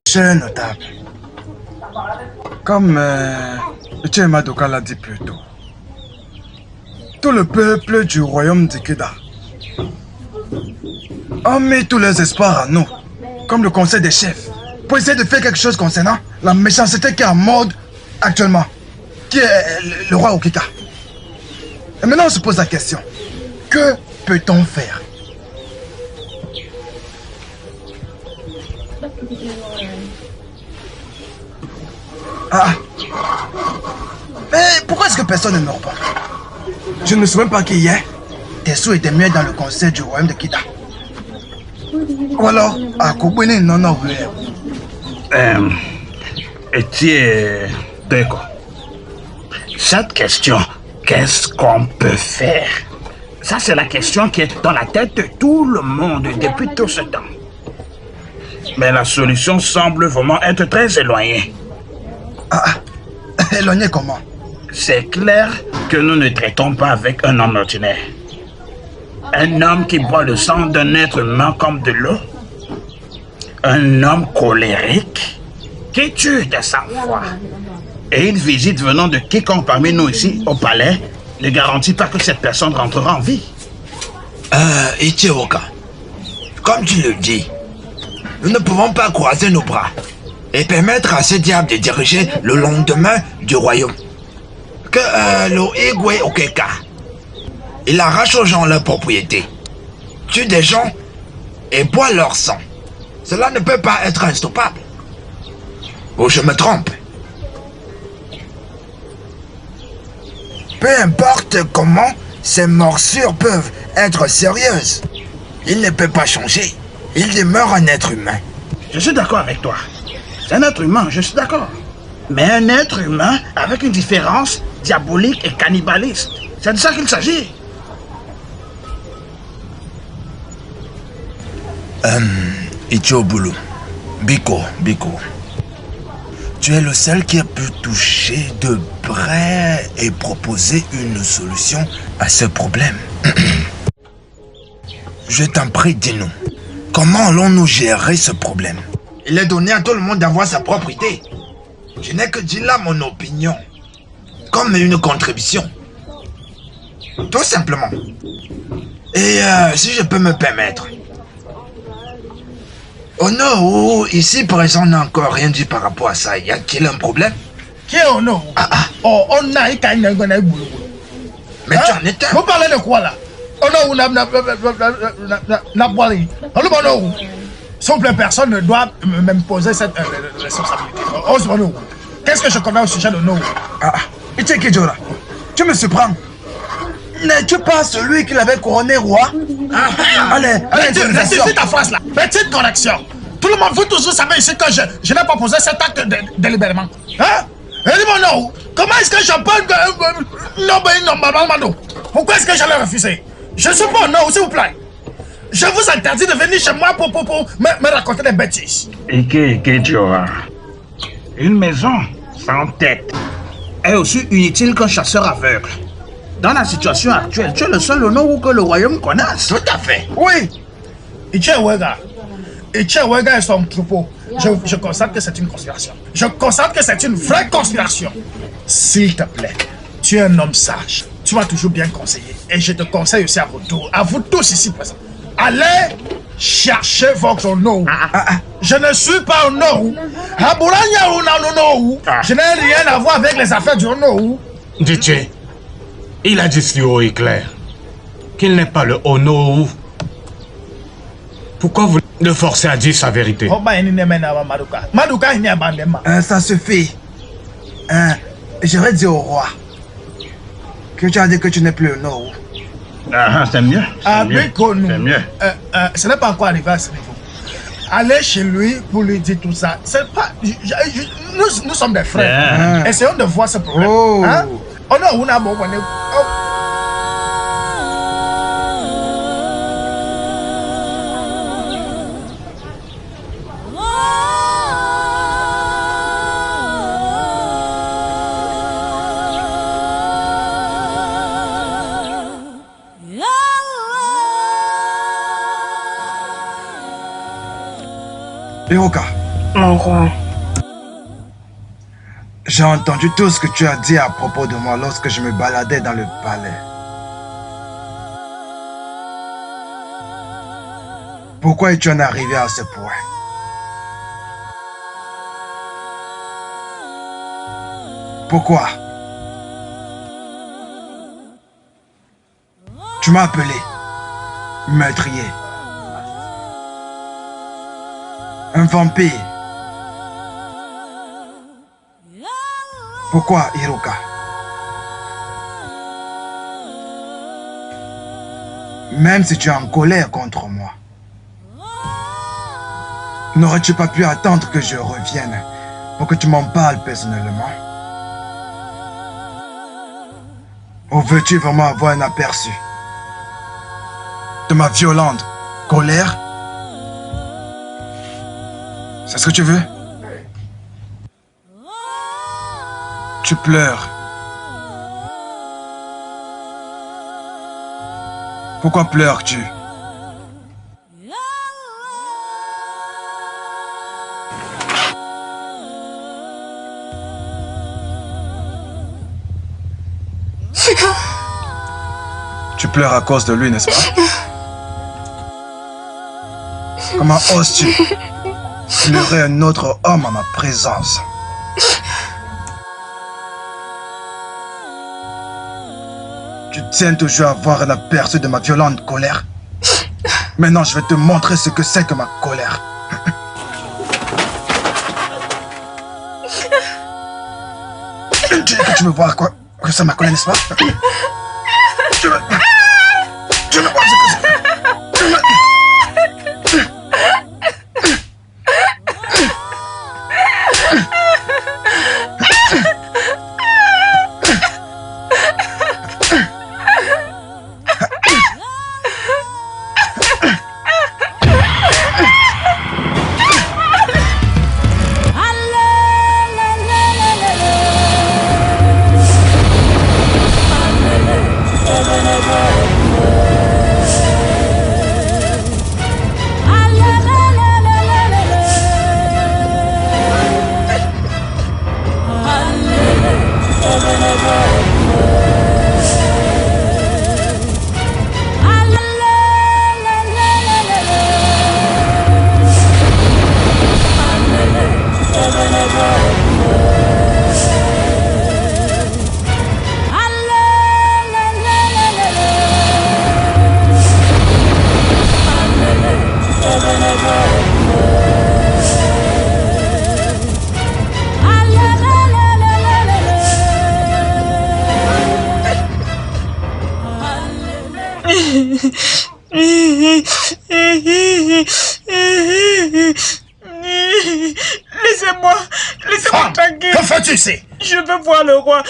Cher notable, comme M. Madoka l'a dit plus tôt, tout le peuple du royaume d'Ikeda a mis tous les espoirs à nous, comme le conseil des chefs, pour essayer de faire quelque chose concernant la méchanceté qui est en mode actuellement, qui est le roi Okika. Et maintenant on se pose la question, que peut-on faire? Ah. Mais pourquoi est-ce que personne ne meurt pas? Je ne me souviens pas qu'hier, Tesu était mieux dans le conseil du royaume de Kida. Ou alors, à Kobuni non non. Etier Deko, cette question, qu'est-ce qu'on peut faire? Ça, c'est la question qui est dans la tête de tout le monde depuis tout ce temps. Mais la solution semble vraiment être très éloignée. Ah, éloigné comment? C'est clair que nous ne traitons pas avec un homme ordinaire. Un homme qui boit le sang d'un être humain comme de l'eau. Un homme colérique qui tue de sang-froid. Et une visite venant de quiconque parmi nous ici au palais ne garantit pas que cette personne rentrera en vie. Ichioka, comme tu le dis, nous ne pouvons pas croiser nos bras et permettre à ce diable de diriger le lendemain du royaume. Que le Igwe Okeka, il arrache aux gens leur propriété, tue des gens et boit leur sang. Cela ne peut pas être instoppable. Ou je me trompe? Peu importe comment ces morsures peuvent être sérieuses, il ne peut pas changer. Il demeure un être humain. Je suis d'accord avec toi. C'est un être humain, je suis d'accord. Mais un être humain avec une différence diabolique et cannibaliste. C'est de ça qu'il s'agit. Ichobulu, Biko. Tu es le seul qui a pu toucher de près et proposer une solution à ce problème. Je t'en prie, dis-nous, comment allons-nous gérer ce problème? Il est donné à tout le monde d'avoir sa propre idée. Je n'ai que dit là mon opinion, comme une contribution. Tout simplement. Et si je peux me permettre, Ono, ici présent n'a encore rien dit par rapport à ça. Y a-t-il un problème? Qui est Ono? Oh, on a eu qu'un boulot. Mais tu en es un. Vous parlez de quoi là? Ono n'a pas dit. S'il vous plaît, personne ne doit m'imposer cette responsabilité. Ono, qu'est-ce que je connais au sujet de Ono? Ichekejora, tu me surprends. N'es-tu pas celui qui l'avait couronné roi? Allez, rectifie ta phrase là. Petite correction. Tout le monde, vous tous, vous savez ici que je n'ai pas posé cet acte délibérément. Hein? Et dis-moi non. Comment est-ce que je peux non, pourquoi est-ce que j'allais refuser? Je ne suis pas non, s'il vous plaît. Je vous interdis de venir chez moi pour me raconter des bêtises. Ike Diora. Une maison sans tête est aussi inutile qu'un chasseur aveugle. Dans la situation actuelle, tu es le seul honneur que le royaume connaisse. Tout à fait. Oui. Ichewega et son troupeau. Je constate que c'est une conspiration. Je constate que c'est une vraie conspiration. S'il te plaît, tu es un homme sage. Tu m'as toujours bien conseillé. Et je te conseille aussi à vous tous ici présents. Allez chercher votre nom. Je ne suis pas un nom. Je n'ai rien à voir avec les affaires du nom. Didier, il a dit si haut et clair qu'il n'est pas le Ono. Pourquoi vous le forcez à dire sa vérité? Ça suffit. Je vais dire au roi que tu as dit que tu n'es plus le Nord. C'est mieux. C'est mieux. Ce n'est pas encore arrivé à ce niveau. Allez chez lui pour lui dire tout ça. C'est pas. Nous sommes des frères. Essayons de voir ce problème. Hein? Oh non, on a bon. Eoka, Mon roi. J'ai entendu tout ce que tu as dit à propos de moi lorsque je me baladais dans le palais. Pourquoi es-tu en arrivé à ce point? Pourquoi? Tu m'as appelé meurtrier. Un vampire. Pourquoi, Hiruka? Même si tu es en colère contre moi, n'aurais-tu pas pu attendre que je revienne pour que tu m'en parles personnellement? Ou veux-tu vraiment avoir un aperçu de ma violente colère? C'est ce que tu veux? Tu pleures. Pourquoi pleures-tu? Tu pleures à cause de lui, n'est-ce pas? Comment oses-tu pleurer un autre homme en ma présence? Tu tiens toujours à avoir un aperçu de ma violente colère. Maintenant, je vais te montrer ce que c'est que ma colère. Tu dis que tu me vois quoi? Que c'est ma colère, n'est-ce pas? Tu me vois ce que c'est? Laissez-moi tranquille. Que fais-tu ici? Je veux voir le roi.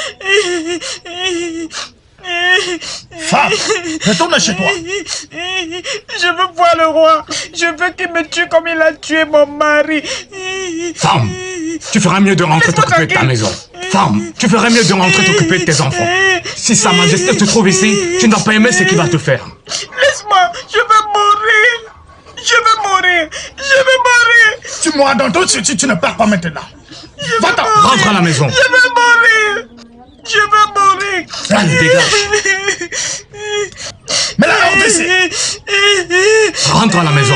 Femme, retourne chez toi. Je veux voir le roi. Je veux qu'il me tue comme il a tué mon mari. Femme, tu ferais mieux de rentrer t'occuper de ta maison. Femme, tu ferais mieux de rentrer t'occuper de tes enfants. Si Sa Majesté te trouve ici, tu ne dois pas aimer ce qu'il va te faire. Laisse-moi, je veux mourir. Je veux mourir. Je veux mourir. Tu mourras dans tout si tu ne pars pas maintenant. Va-t'en. Rentre à la maison. Je veux mourir. Je veux mourir. Allez, dégage. Mais là, hors d'ici. Rentre à la maison.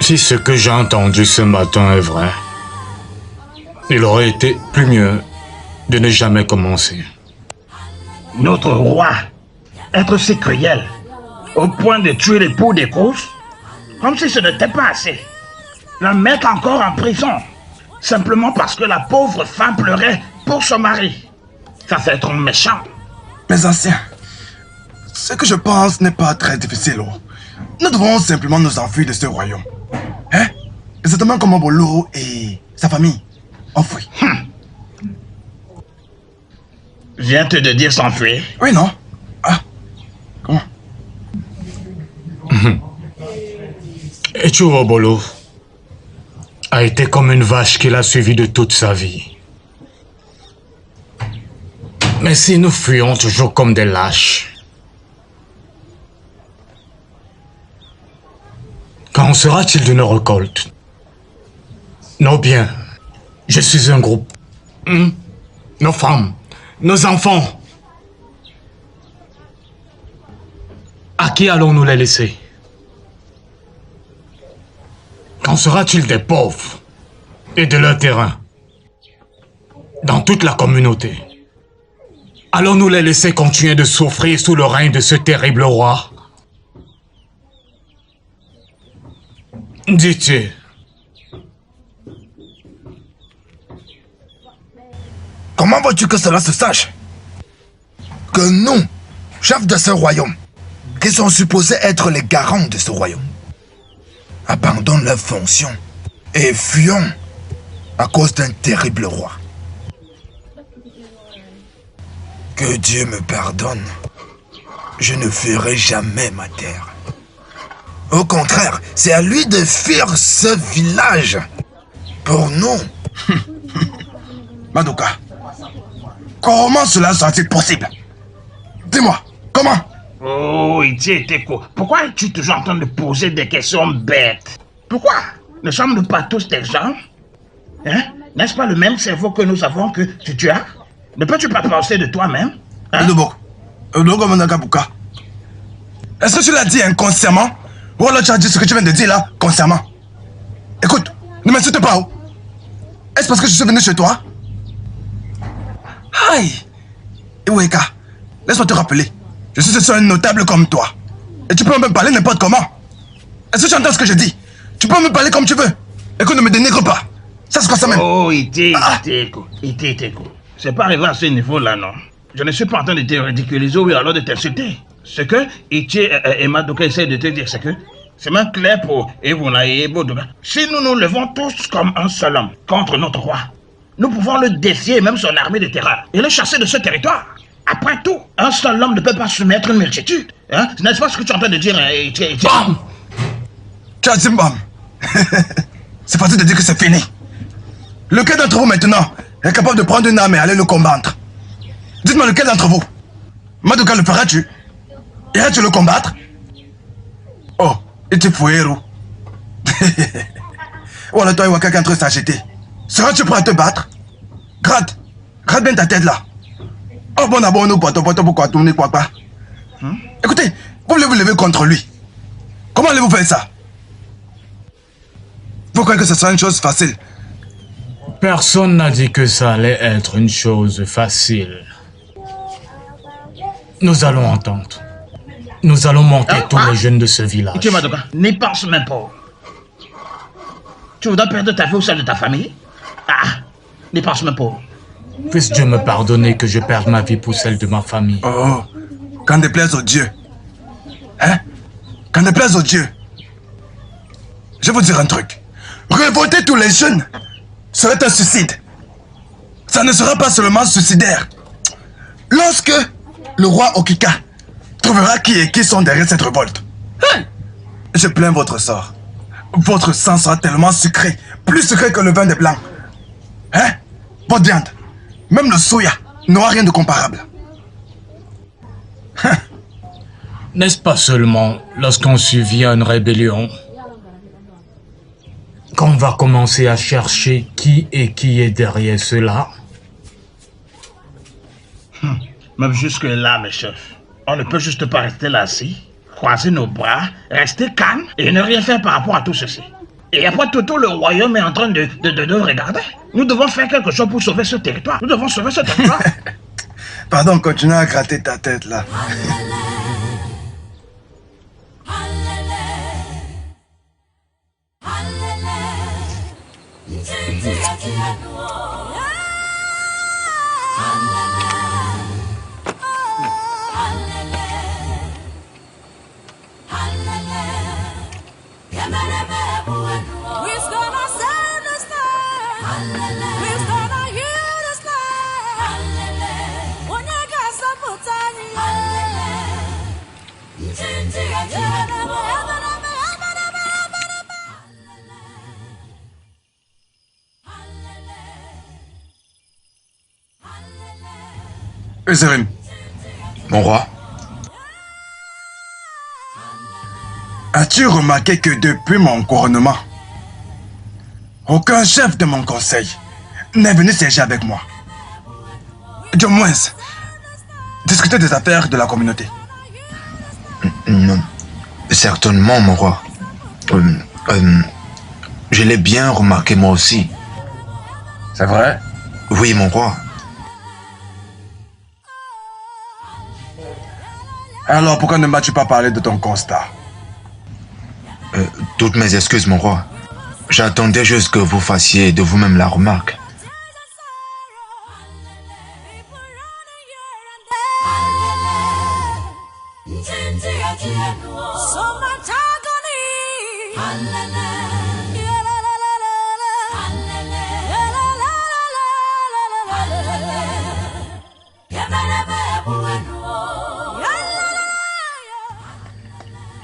Si ce que j'ai entendu ce matin est vrai, il aurait été plus mieux de ne jamais commencer. Notre roi, être si cruel, au point de tuer l'époux des courses, comme si ce n'était pas assez. La mettre encore en prison, simplement parce que la pauvre femme pleurait pour son mari. Ça fait trop méchant. Mes anciens, ce que je pense n'est pas très difficile. Nous devons simplement nous enfuir de ce royaume. Hein? Exactement comme Obolo et sa famille ont fui. Viens-tu de dire s'enfuir? Oui, non? Ah, comment? Et tu, Obolo, a été comme une vache qu'il a suivie de toute sa vie. Mais si nous fuyons toujours comme des lâches, qu'en sera-t-il de nos récoltes? Nos biens. Je suis un groupe. Nos femmes. Nos enfants. À qui allons-nous les laisser? Qu'en sera-t-il des pauvres et de leur terrain dans toute la communauté? Allons-nous les laisser continuer de souffrir sous le règne de ce terrible roi? Dis-tu? Comment veux-tu que cela se sache? Que nous, chefs de ce royaume, qui sont supposés être les garants de ce royaume, abandonnent leurs fonctions et fuyons à cause d'un terrible roi. Que Dieu me pardonne, je ne fuirai jamais ma terre. Au contraire, c'est à lui de fuir ce village pour nous. Madoka, comment cela sera-t-il possible? Dis-moi, comment? Oh, Iteko, pourquoi es-tu toujours en train de poser des questions bêtes? Pourquoi? Ne sommes-nous pas tous des gens? Hein? N'est-ce pas le même cerveau que nous avons que tu as? Ne peux-tu pas penser de toi-même? Hein? Est-ce que tu l'as dit inconsciemment? Ou alors tu as dit ce que tu viens de dire là, consciemment? Écoute, ne m'insulte pas. Oh. Est-ce parce que je suis venu chez toi? Aïe! Iweka, laisse-moi te rappeler. Je suis ce un notable comme toi. Et tu peux me parler n'importe comment. Est-ce que tu entends ce que je dis? Tu peux me parler comme tu veux. Écoute, ne me dénigre pas. Ça c'est quoi ça même? Oh, Iteko. C'est pas arrivé à ce niveau-là, non? Je ne suis pas en train de te ridiculiser ou alors de t'insulter. Ce que Iti et Madoka essayent de te dire, c'est que c'est même clair pour Evona et Bodoga. Si nous nous levons tous comme un seul homme contre notre roi, nous pouvons le défier, même son armée de terreur, et le chasser de ce territoire. Après tout, un seul homme ne peut pas soumettre une multitude. Hein? N'est-ce pas ce que tu es en train de dire, Iti? Bam! Tu as dit bam! C'est facile de dire que c'est fini. Lequel d'entre vous maintenant est capable de prendre une arme et aller le combattre? Dites-moi lequel d'entre vous? Madoka, le feras-tu? Iras-tu le combattre? Oh, et tu fouillero. Ou alors toi, il y a quelqu'un entre s'agiter. Seras-tu prêt à te battre? Gratte bien ta tête là. Oh bon d'abord nous pourquoi tourner quoi pas. Écoutez, vous voulez vous lever contre lui. Comment allez-vous faire ça? Vous croyez que ce sera une chose facile? Personne n'a dit que ça allait être une chose facile. Nous allons entendre. Nous allons monter tous les jeunes de ce village. Iti Madoka, n'y pense même pas. Tu voudrais perdre ta vie ou celle de ta famille? Ah, n'y pense même pas. Puisse Dieu me pardonner que je perde ma vie pour celle de ma famille. Oh, qu'en déplaise au Dieu. Hein? Qu'en déplaise au Dieu. Je vais vous dire un truc. Révolter tous les jeunes serait un suicide. Ça ne sera pas seulement suicidaire. Lorsque le roi Okika trouvera qui et qui sont derrière cette révolte, je plains votre sort. Votre sang sera tellement sucré, plus sucré que le vin des blancs. Hein? Votre viande, même le soya, n'aura rien de comparable. N'est-ce pas seulement lorsqu'on survient à une rébellion qu'on va commencer à chercher qui est derrière cela? Même jusque-là, mes chefs, on ne peut juste pas rester là assis, croiser nos bras, rester calme et ne rien faire par rapport à tout ceci. Et après tout le royaume est en train de nous regarder. Nous devons faire quelque chose pour sauver ce territoire. Nous devons sauver ce territoire. Pardon, continue à gratter ta tête là. Ezrin, Mon roi, as-tu remarqué que depuis mon couronnement, aucun chef de mon conseil n'est venu siéger avec moi? Du moins, discuter des affaires de la communauté. non, certainement, mon roi. Je l'ai bien remarqué moi aussi. C'est vrai? Oui, mon roi. Alors pourquoi ne m'as-tu pas parlé de ton constat? Toutes mes excuses, mon roi. J'attendais juste que vous fassiez de vous-même la remarque.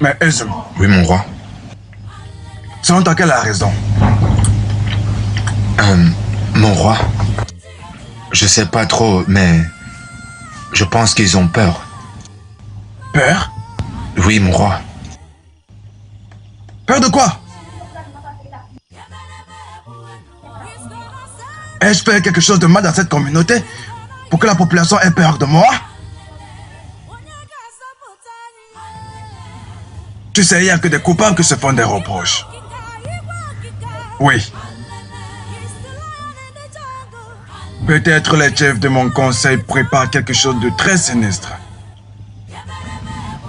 Mais Ezrin, Oui, mon roi. selon toi, quelle est la raison? Mon roi, je sais pas trop, mais je pense qu'ils ont peur. Peur? Oui, mon roi. Peur de quoi? Ai-je fait quelque chose de mal dans cette communauté pour que la population ait peur de moi? Tu sais, il n'y a que des coupables qui se font des reproches. Oui. Peut-être les chefs de mon conseil préparent quelque chose de très sinistre.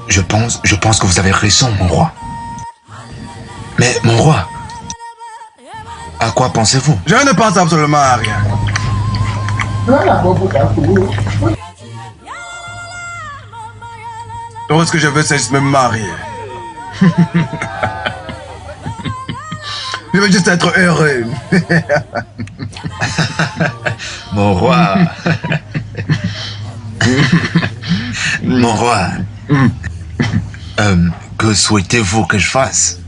Je pense que vous avez raison, mon roi. Mais, mon roi, à quoi pensez-vous? Je ne pense absolument à rien. Tout ce que je veux, c'est juste me marier. Je veux juste être heureux. Mon roi. Mon roi. Que souhaitez-vous que je fasse?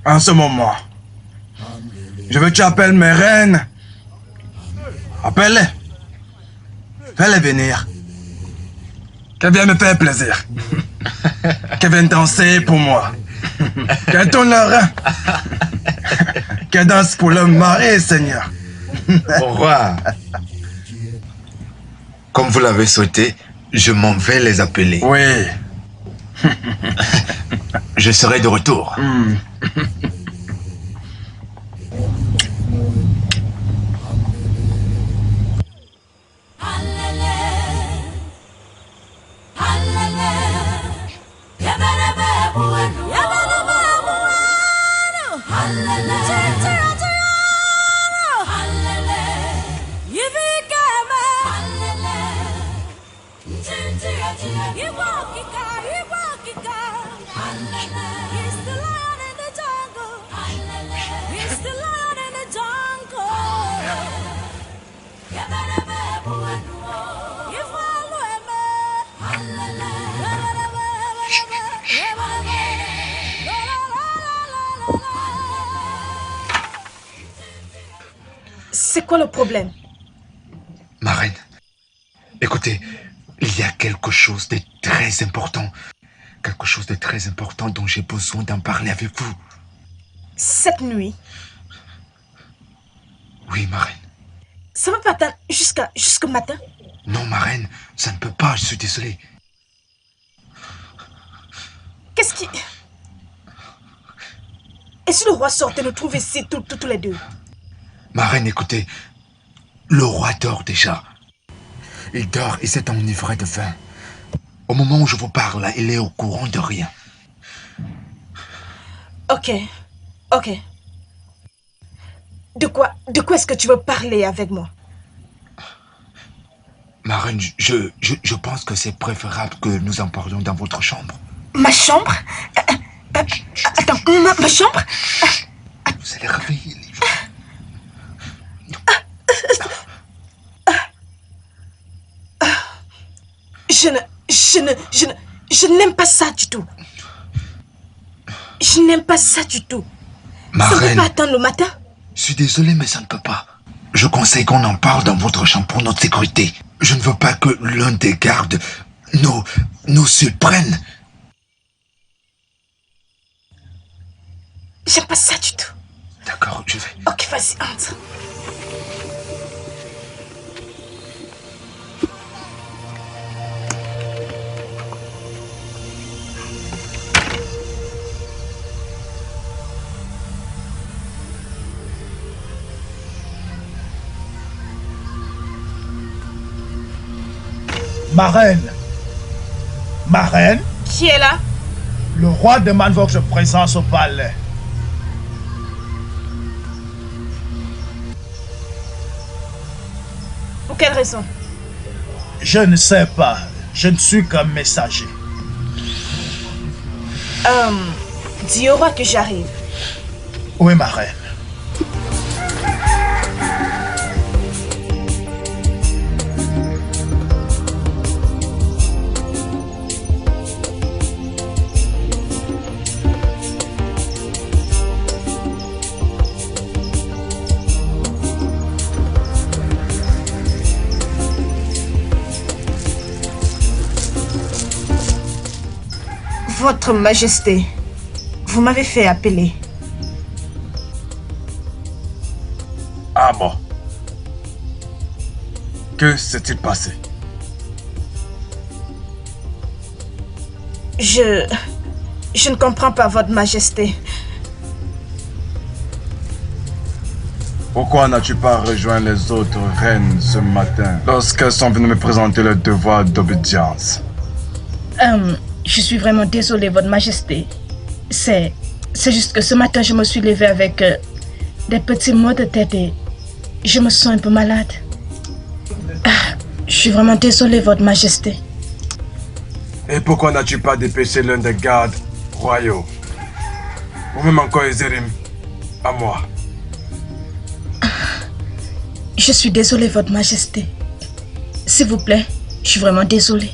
En ce moment, je veux que tu appelles mes reines. Appelle-les. Fais-les venir. Qu'elles viennent me faire plaisir. Qu'elles viennent danser pour moi. Qu'elles tournent leurs reins. Qu'elles dansent pour leur mari, Seigneur. Mon roi. Comme vous l'avez souhaité, je m'en vais les appeler. Oui. Je serai de retour. C'est quoi le problème? Ma reine, écoutez, il y a quelque chose de très important. Quelque chose de très important dont j'ai besoin d'en parler avec vous. Cette nuit, Oui, ma reine. ça va pas attendre jusqu'au matin? Non, ma reine, ça ne peut pas, je suis désolé. Qu'est-ce qui... Et si le roi sortait nous trouve ici tous les deux? Ma reine, écoutez, le roi dort déjà. Il dort et s'est enivré de vin. Au moment où je vous parle, là, il est au courant de rien. Ok. De quoi est-ce que tu veux parler avec moi? Ma reine, je pense que c'est préférable que nous en parlions dans votre chambre. Ma chambre? Attends, ma chambre? Vous allez réveiller les gens. Je n'aime pas ça du tout. Je n'aime pas ça du tout. Ma Ça ne peut reine, pas attendre le matin? je suis désolé, mais ça ne peut pas. Je conseille qu'on en parle dans votre chambre pour notre sécurité. Je ne veux pas que l'un des gardes nous surprenne. J'aime pas ça du tout. D'accord, je vais. Ok, vas-y, entre. Ma reine. Ma reine, Qui est là? le roi demande votre présence au palais. Pour quelle raison? Je ne sais pas. Je ne suis qu'un messager. Dis au roi que j'arrive. Oui, ma reine. Votre Majesté, vous m'avez fait appeler. Ah bon. Que s'est-il passé? Je ne comprends pas, Votre Majesté. Pourquoi n'as-tu pas rejoint les autres reines ce matin lorsqu'elles sont venues me présenter le devoir d'obédience? Je suis vraiment désolée, Votre Majesté. C'est juste que ce matin, je me suis levée avec des petits maux de tête et je me sens un peu malade. Je suis vraiment désolée, Votre Majesté. Et pourquoi n'as-tu pas dépêché l'un des gardes royaux? Ou même encore Ezerim, à moi? Je suis désolée, Votre Majesté. S'il vous plaît, je suis vraiment désolée.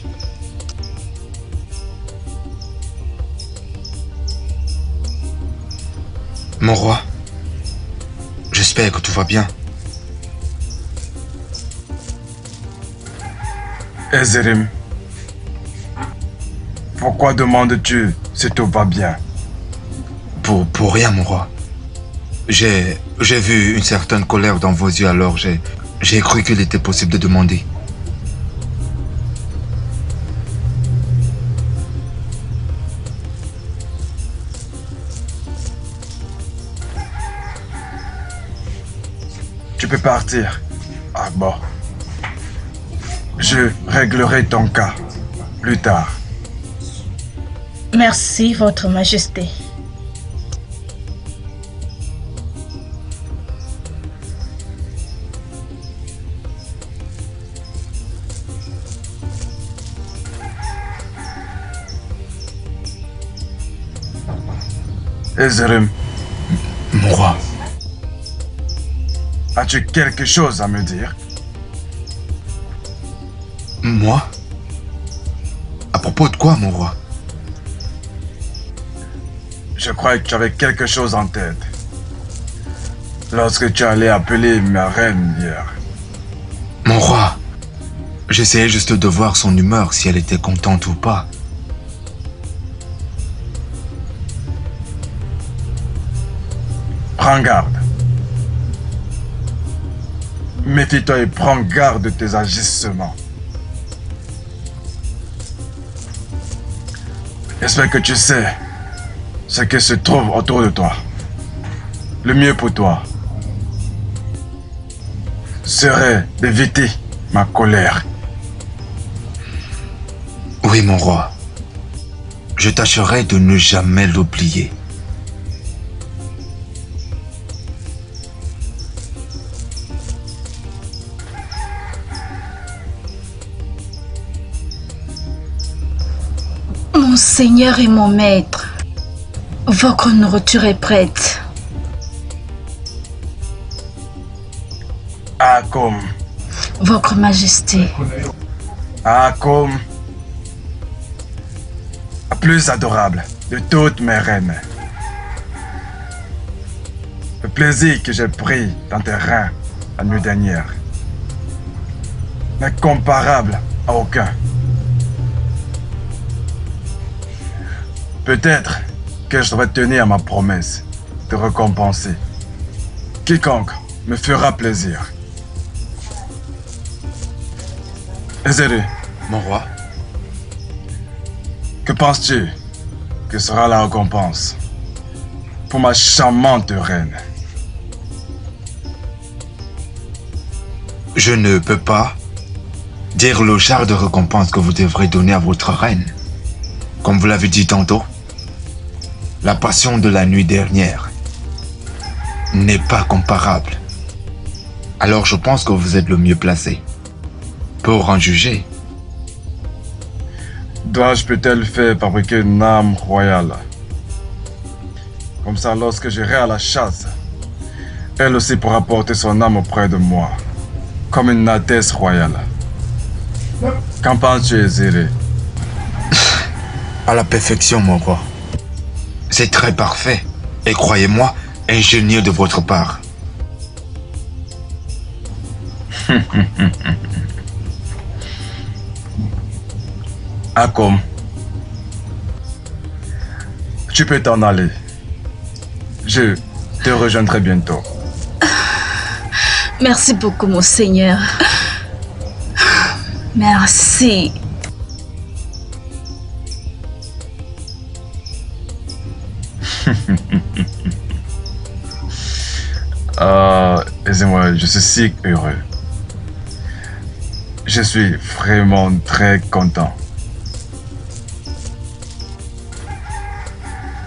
Mon roi, j'espère que tout va bien. Ezerim, pourquoi demandes-tu si tout va bien? Pour rien, mon roi. J'ai vu une certaine colère dans vos yeux, alors j'ai cru qu'il était possible de demander. Tu peux partir, Akbar. Je réglerai ton cas plus tard. Merci, Votre Majesté. Ezerim, Mon roi, as-tu quelque chose à me dire? moi? À propos de quoi, mon roi? Je crois que tu avais quelque chose en tête. Lorsque tu allais appeler ma reine hier. Mon roi, j'essayais juste de voir son humeur, si elle était contente ou pas. Prends garde. Méfie-toi et prends garde de tes agissements. J'espère que tu sais ce qui se trouve autour de toi. Le mieux pour toi serait d'éviter ma colère. Oui, mon roi. Je tâcherai de ne jamais l'oublier. Mon Seigneur et mon Maître, votre nourriture est prête. Akom, Votre Majesté, Akom, la plus adorable de toutes mes reines. Le plaisir que j'ai pris dans tes reins la nuit dernière n'est comparable à aucun. Peut-être que je devrais tenir à ma promesse de récompenser quiconque me fera plaisir. Ezere, Mon roi, que penses-tu que sera la récompense pour ma charmante reine? je ne peux pas dire le genre de récompense que vous devrez donner à votre reine. Comme vous l'avez dit tantôt, la passion de la nuit dernière n'est pas comparable. Alors je pense que vous êtes le mieux placé pour en juger. Dois-je peut-être faire fabriquer une âme royale? Comme ça, lorsque j'irai à la chasse, elle aussi pourra porter son âme auprès de moi, comme une altesse royale. Qu'en penses-tu, Ezere? À la perfection, mon roi. C'est très parfait. Et croyez-moi, ingénieux de votre part. Akom, tu peux t'en aller. Je te rejoindrai bientôt. Merci beaucoup, mon Seigneur. Merci. Excusez-moi, je suis si heureux. Je suis vraiment très content.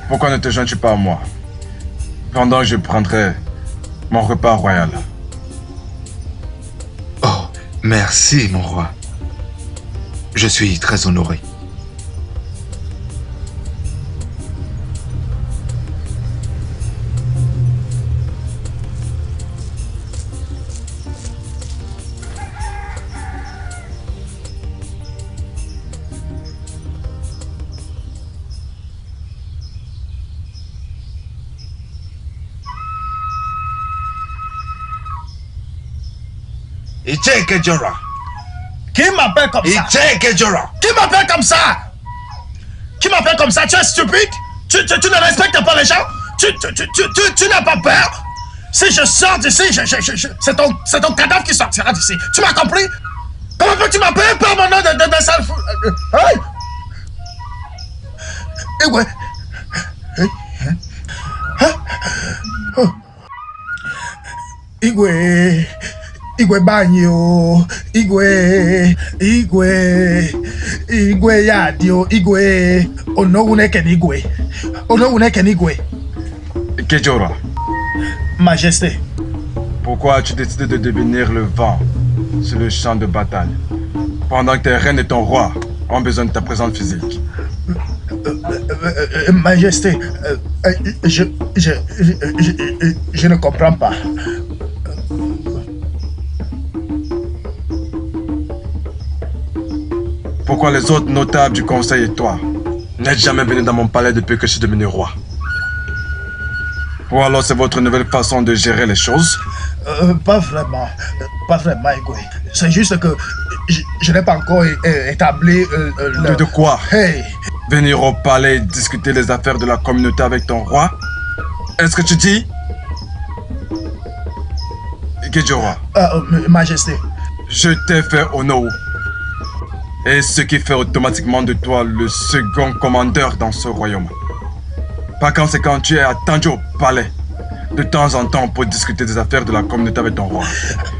Pourquoi ne te joins-tu pas à moi pendant que je prendrai mon repas royal? Oh, merci, mon roi. Je suis très honoré. Iche Kejora. Qui m'appelle comme ça? Iche Kejora. Qui m'appelle comme ça? Qui m'appelle comme ça? Tu es stupide? Tu ne respectes pas les gens? Tu n'as pas peur? Si je sors d'ici, c'est ton cadavre qui sortira d'ici. Tu m'as compris? Comment peux-tu m'appeler par mon nom de sale fou? Hey! Eh ouais. Igwe, Igwe banyo, Igwe yadio, Igwe, Onowuneken Igwe. Kejora, Majesté, pourquoi as-tu décidé de devenir le vent sur le champ de bataille pendant que tes reines et ton roi ont besoin de ta présence physique? Majesté, je ne comprends pas. Pourquoi les autres notables du conseil et toi n'êtes jamais venus dans mon palais depuis que je suis devenu roi? Ou alors c'est votre nouvelle façon de gérer les choses? Pas vraiment, Igwe. C'est juste que je n'ai pas encore établi De quoi? Hey! Venir au palais et discuter les affaires de la communauté avec ton roi? Est-ce que tu dis? Kejora, Majesté. je t'ai fait honneur. Et ce qui fait automatiquement de toi le second commandeur dans ce royaume. Par conséquent, tu es attendu au palais de temps en temps pour discuter des affaires de la communauté avec ton roi.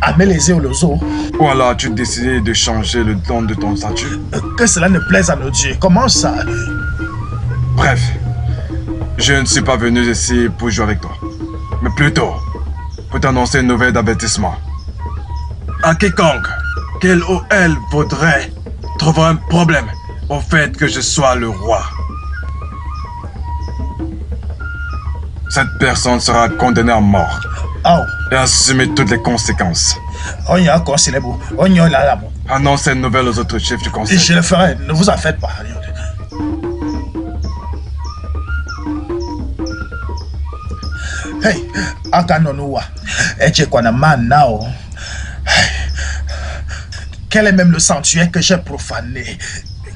Amélézé au lozo. Ou alors as-tu décidé de changer le don de ton statut? Que cela ne plaise à nos dieux. Comment ça? Bref, je ne suis pas venu ici pour jouer avec toi, mais plutôt pour t'annoncer une nouvelle d'avertissement. À quiconque qu'il ou elle voudrait trouver un problème au fait que je sois le roi, cette personne sera condamnée à mort Oh. et assumer toutes les conséquences. On y a conseillé vous. On y a là. Annonce une nouvelle aux autres chefs du conseil. Je le ferai. Ne vous en faites pas. Hey, Akanonoua, Etchekwanama Nao. Quel est même le sanctuaire que j'ai profané?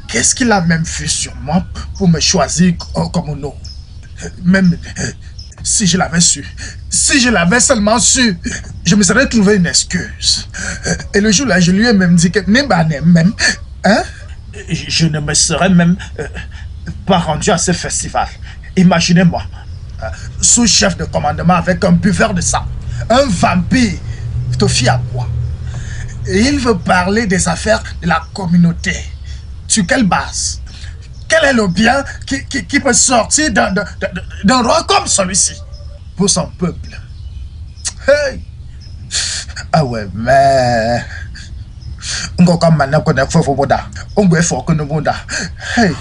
Qu'est-ce qu'il a même fait sur moi pour me choisir comme nom? Même si je l'avais su, si je l'avais seulement su, je me serais trouvé une excuse. Et le jour-là, je lui ai même dit que même, hein, je ne me serais même pas rendu à ce festival. Imaginez-moi, sous-chef de commandement avec un buveur de sang, un vampire, te fie à quoi? Et il veut parler des affaires de la communauté. Sur quelle base? Quel est le bien qui peut sortir d'un roi comme celui-ci pour son peuple? Hey! Ah ouais, mais... On va comme maintenant qu'on a fait au Bouddha. On va faire que nous Bouddha. Hey!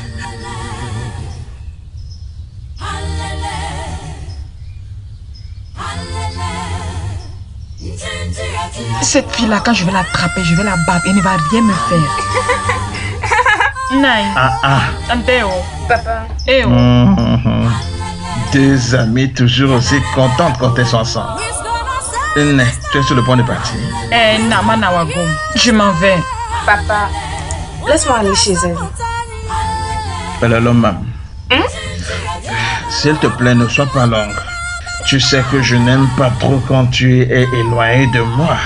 Cette fille-là, quand je vais l'attraper, je vais la battre. Elle ne va rien me faire. Nai. Anteo. Papa. Eo. Deux amies toujours aussi contentes quand elles sont ensemble. Né, tu es sur le point de partir. Nama Nawagom. Je m'en vais. Papa, laisse-moi aller chez elle. Maman. S'il te plaît, ne sois pas longue. Tu sais que je n'aime pas trop quand tu es éloigné de moi.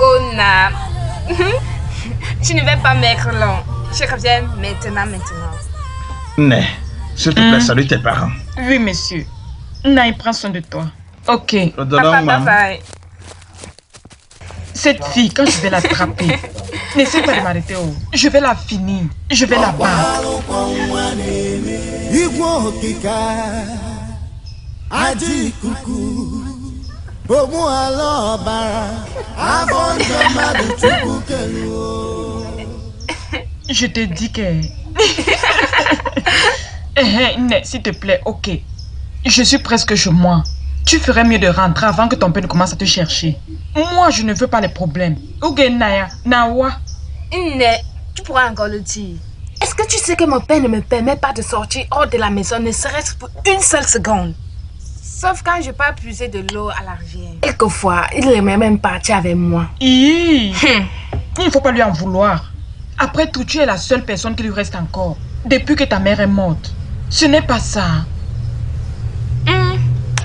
Oh, Na. Tu ne vas pas m'être long. Je reviens maintenant. Né, s'il te plaît, salue tes parents. Oui, monsieur. Naï, prends soin de toi. Ok. Papa, bye. Cette fille, quand je vais l'attraper, n'essaie pas de m'arrêter. Je vais la finir. Je vais la battre. Je te dis que... S'il te plaît, ok. Je suis presque chez moi. Tu ferais mieux de rentrer avant que ton père ne commence à te chercher. Moi, je ne veux pas les problèmes. Naya, Nawa. Tu pourras encore le dire. Est-ce que tu sais que mon père ne me permet pas de sortir hors de la maison, ne serait-ce pour une seule seconde? Sauf quand je pars puiser de l'eau à la rivière. Quelquefois, il aimerait même partir avec moi. Il ne faut pas lui en vouloir. Après tout, tu es la seule personne qui lui reste encore. Depuis que ta mère est morte. Ce n'est pas ça.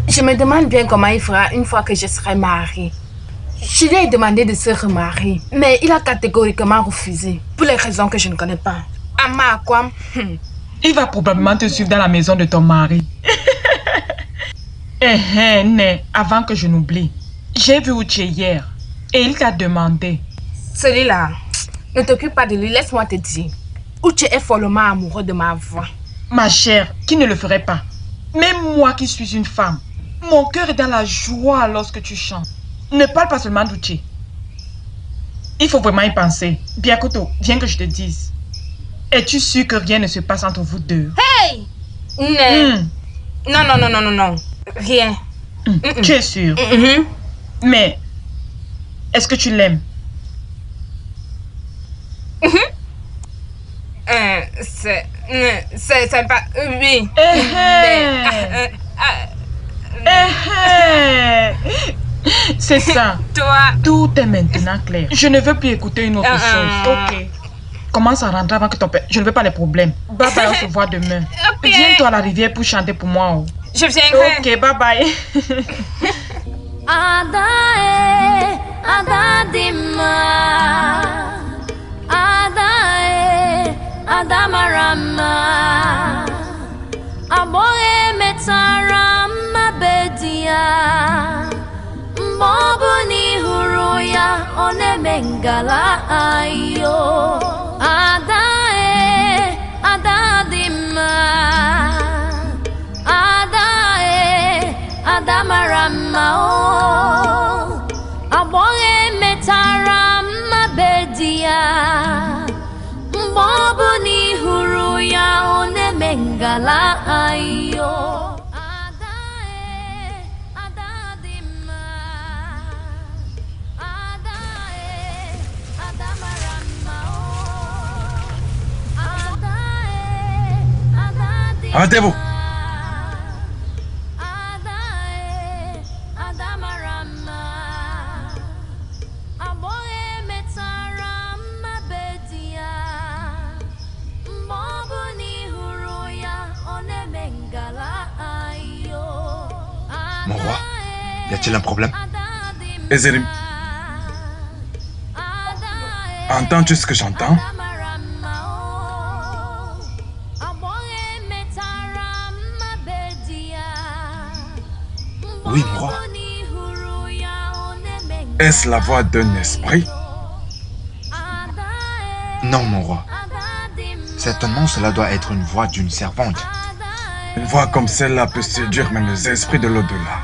Je me demande bien comment il fera une fois que je serai mariée. Je lui ai demandé de se remarier, mais il a catégoriquement refusé, pour les raisons que je ne connais pas. Amakwam. Il va probablement te suivre dans la maison de ton mari. Avant que je n'oublie, j'ai vu Uche hier et il t'a demandé. Celui-là, ne t'occupe pas de lui, laisse-moi te dire. Uche est follement amoureux de ma voix. Ma chère, qui ne le ferait pas? Même moi qui suis une femme, mon cœur est dans la joie lorsque tu chantes. Ne parle pas seulement d'Uche. Il faut vraiment y penser. Biakoto, viens que je te dise. Es-tu sûr que rien ne se passe entre vous deux? Hey! Non. Rien. Tu es sûr? Mais, est-ce que tu l'aimes? C'est pas... Oui. C'est ça. Toi. Tout est maintenant clair. Je ne veux plus écouter une autre chose. Ok. Commence à rentrer avant que ton père... Je ne veux pas les problèmes. Bye bye, on se voit demain. Okay. Viens-toi à la rivière pour chanter pour moi. Oh. Je viendrai. Ok, bye bye. Adamarama Aboye metarama bedia Mbobuni huruya onemengala ayo Adadima Adamarama o Aboye metarama bedia Mbobuni huruya onemengala ayo Arrêtez-vous. Y a-t-il un problème? Ezerim, entends-tu ce que j'entends? Oui, mon roi. Est-ce la voix d'un esprit? Non, mon roi. Certainement, cela doit être une voix d'une servante. Une voix comme celle-là peut séduire même les esprits de l'au-delà.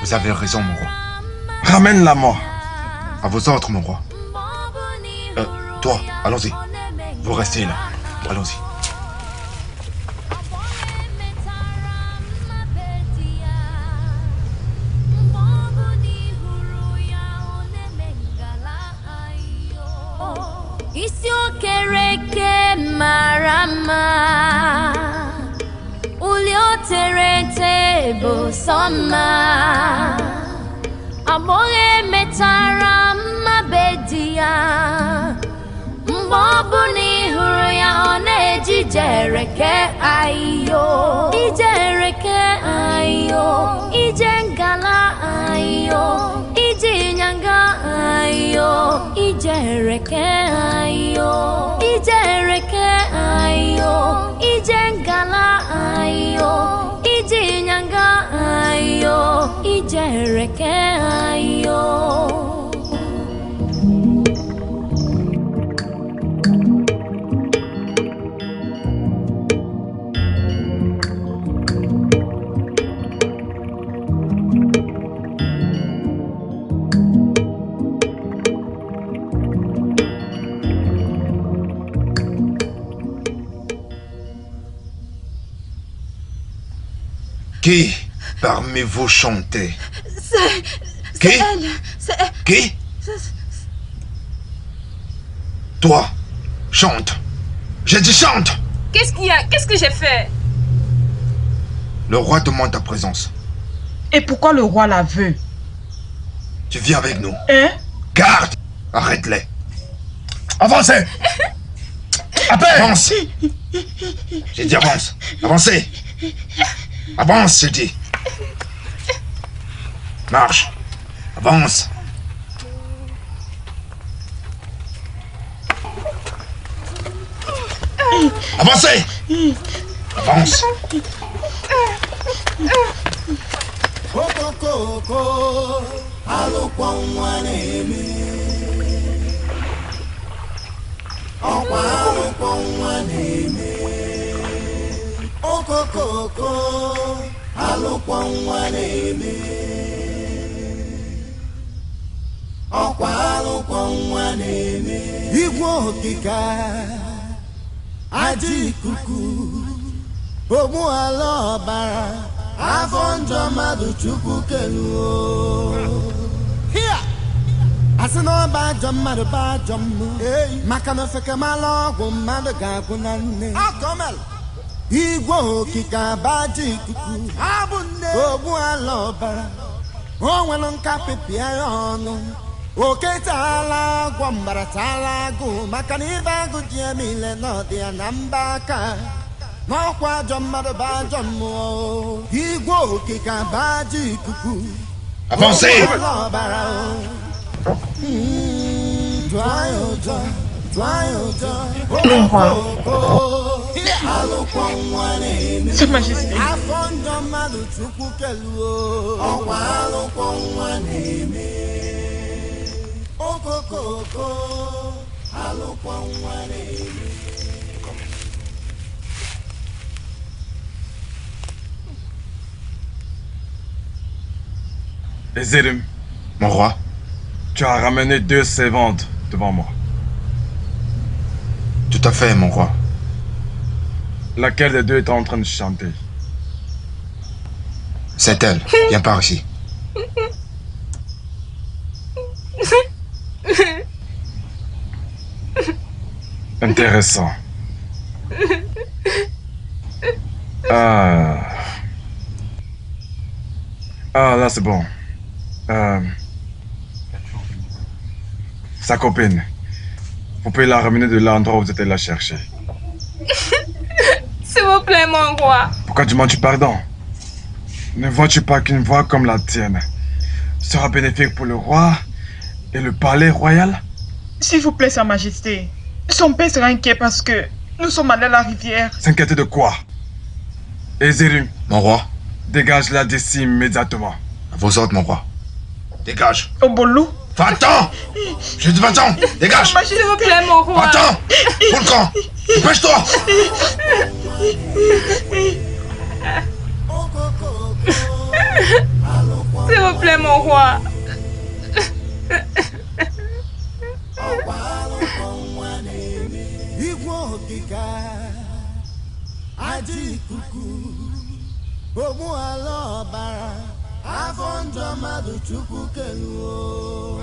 Vous avez raison, mon roi. Ramène-la moi. À vos ordres, mon roi. Toi, allons-y. Vous restez là. Allons-y. Isiokereke marama ulioterete bosoma amore metara mabedia mbobuni huruya oneji jereke ayo ijereke ayo ijengala ayo ijinyanga ayo ijereke ayo ijereke ayo ijengala ayo ijinyanga ayo ijereke ayo. Qui parmi vous chantait? C'est elle. C'est elle. Qui? Toi, chante. J'ai dit chante. Qu'est-ce qu'il y a? Qu'est-ce que j'ai fait? Le roi demande ta présence. Et pourquoi le roi la veut? Tu viens avec nous. Hein? Garde. Arrête-les. Avancez. Avance. J'ai dit avance. Avancez. Avance, j'ai dit. Marche. Avance. Avancez. Avance. Igwe okike aja ikuku ogbu ala ọbara afọ njọ mmadụ chukwu keluo asị na ọba ajọ mmadụ bụ ajọ mmụọ maka na ofeke mara ọgwụ mmadụ ga-agwụ na nne igwe okike aja ikuku ogbu ala ọbara o nwere nka pịpịa ya ọnụ oke taala agwọ mbara taala agụ maka na ibe agụ ji eme ile n'ọdị ya na mba aka n'ọkwa ajọ mmadụ bụ ajọ mmụọ igwe okike bụ aja ikuku Avancez. ọbara tụọ ya ụjọ Le roi. Sa Majesté. afọ njọ mmadụ chukwu keluo ọkwa alụkwọ nwa na-eme okokoko alụkwọ nwa na-eme. Ezerim, Mon roi, tu as ramené 2 servantes devant moi. tout à fait, mon roi. Laquelle des deux est en train de chanter? C'est elle. Viens par ici. Intéressant. Ah, là c'est bon. Sa copine. Vous pouvez la ramener de l'endroit où vous étiez la chercher. S'il vous plaît, mon roi. Pourquoi tu demandes pardon? Ne vois-tu pas qu'une voix comme la tienne sera bénéfique pour le roi et le palais royal? S'il vous plaît, Sa Majesté. Son père sera inquiet parce que nous sommes allés à la rivière. S'inquiéter de quoi? Ezérim, Mon roi, dégage-la d'ici immédiatement. à vos ordres, mon roi. Dégage. Obolou. Va-t'en! Je te va-t'en! Dégage! S'il vous plaît, mon roi. Va-t'en! Pour le camp! Dépêche-toi! S'il vous plaît, mon roi. Igwe okike aja ikuku ogbuala ọbara afọ njọ mmadụ chukwu keluo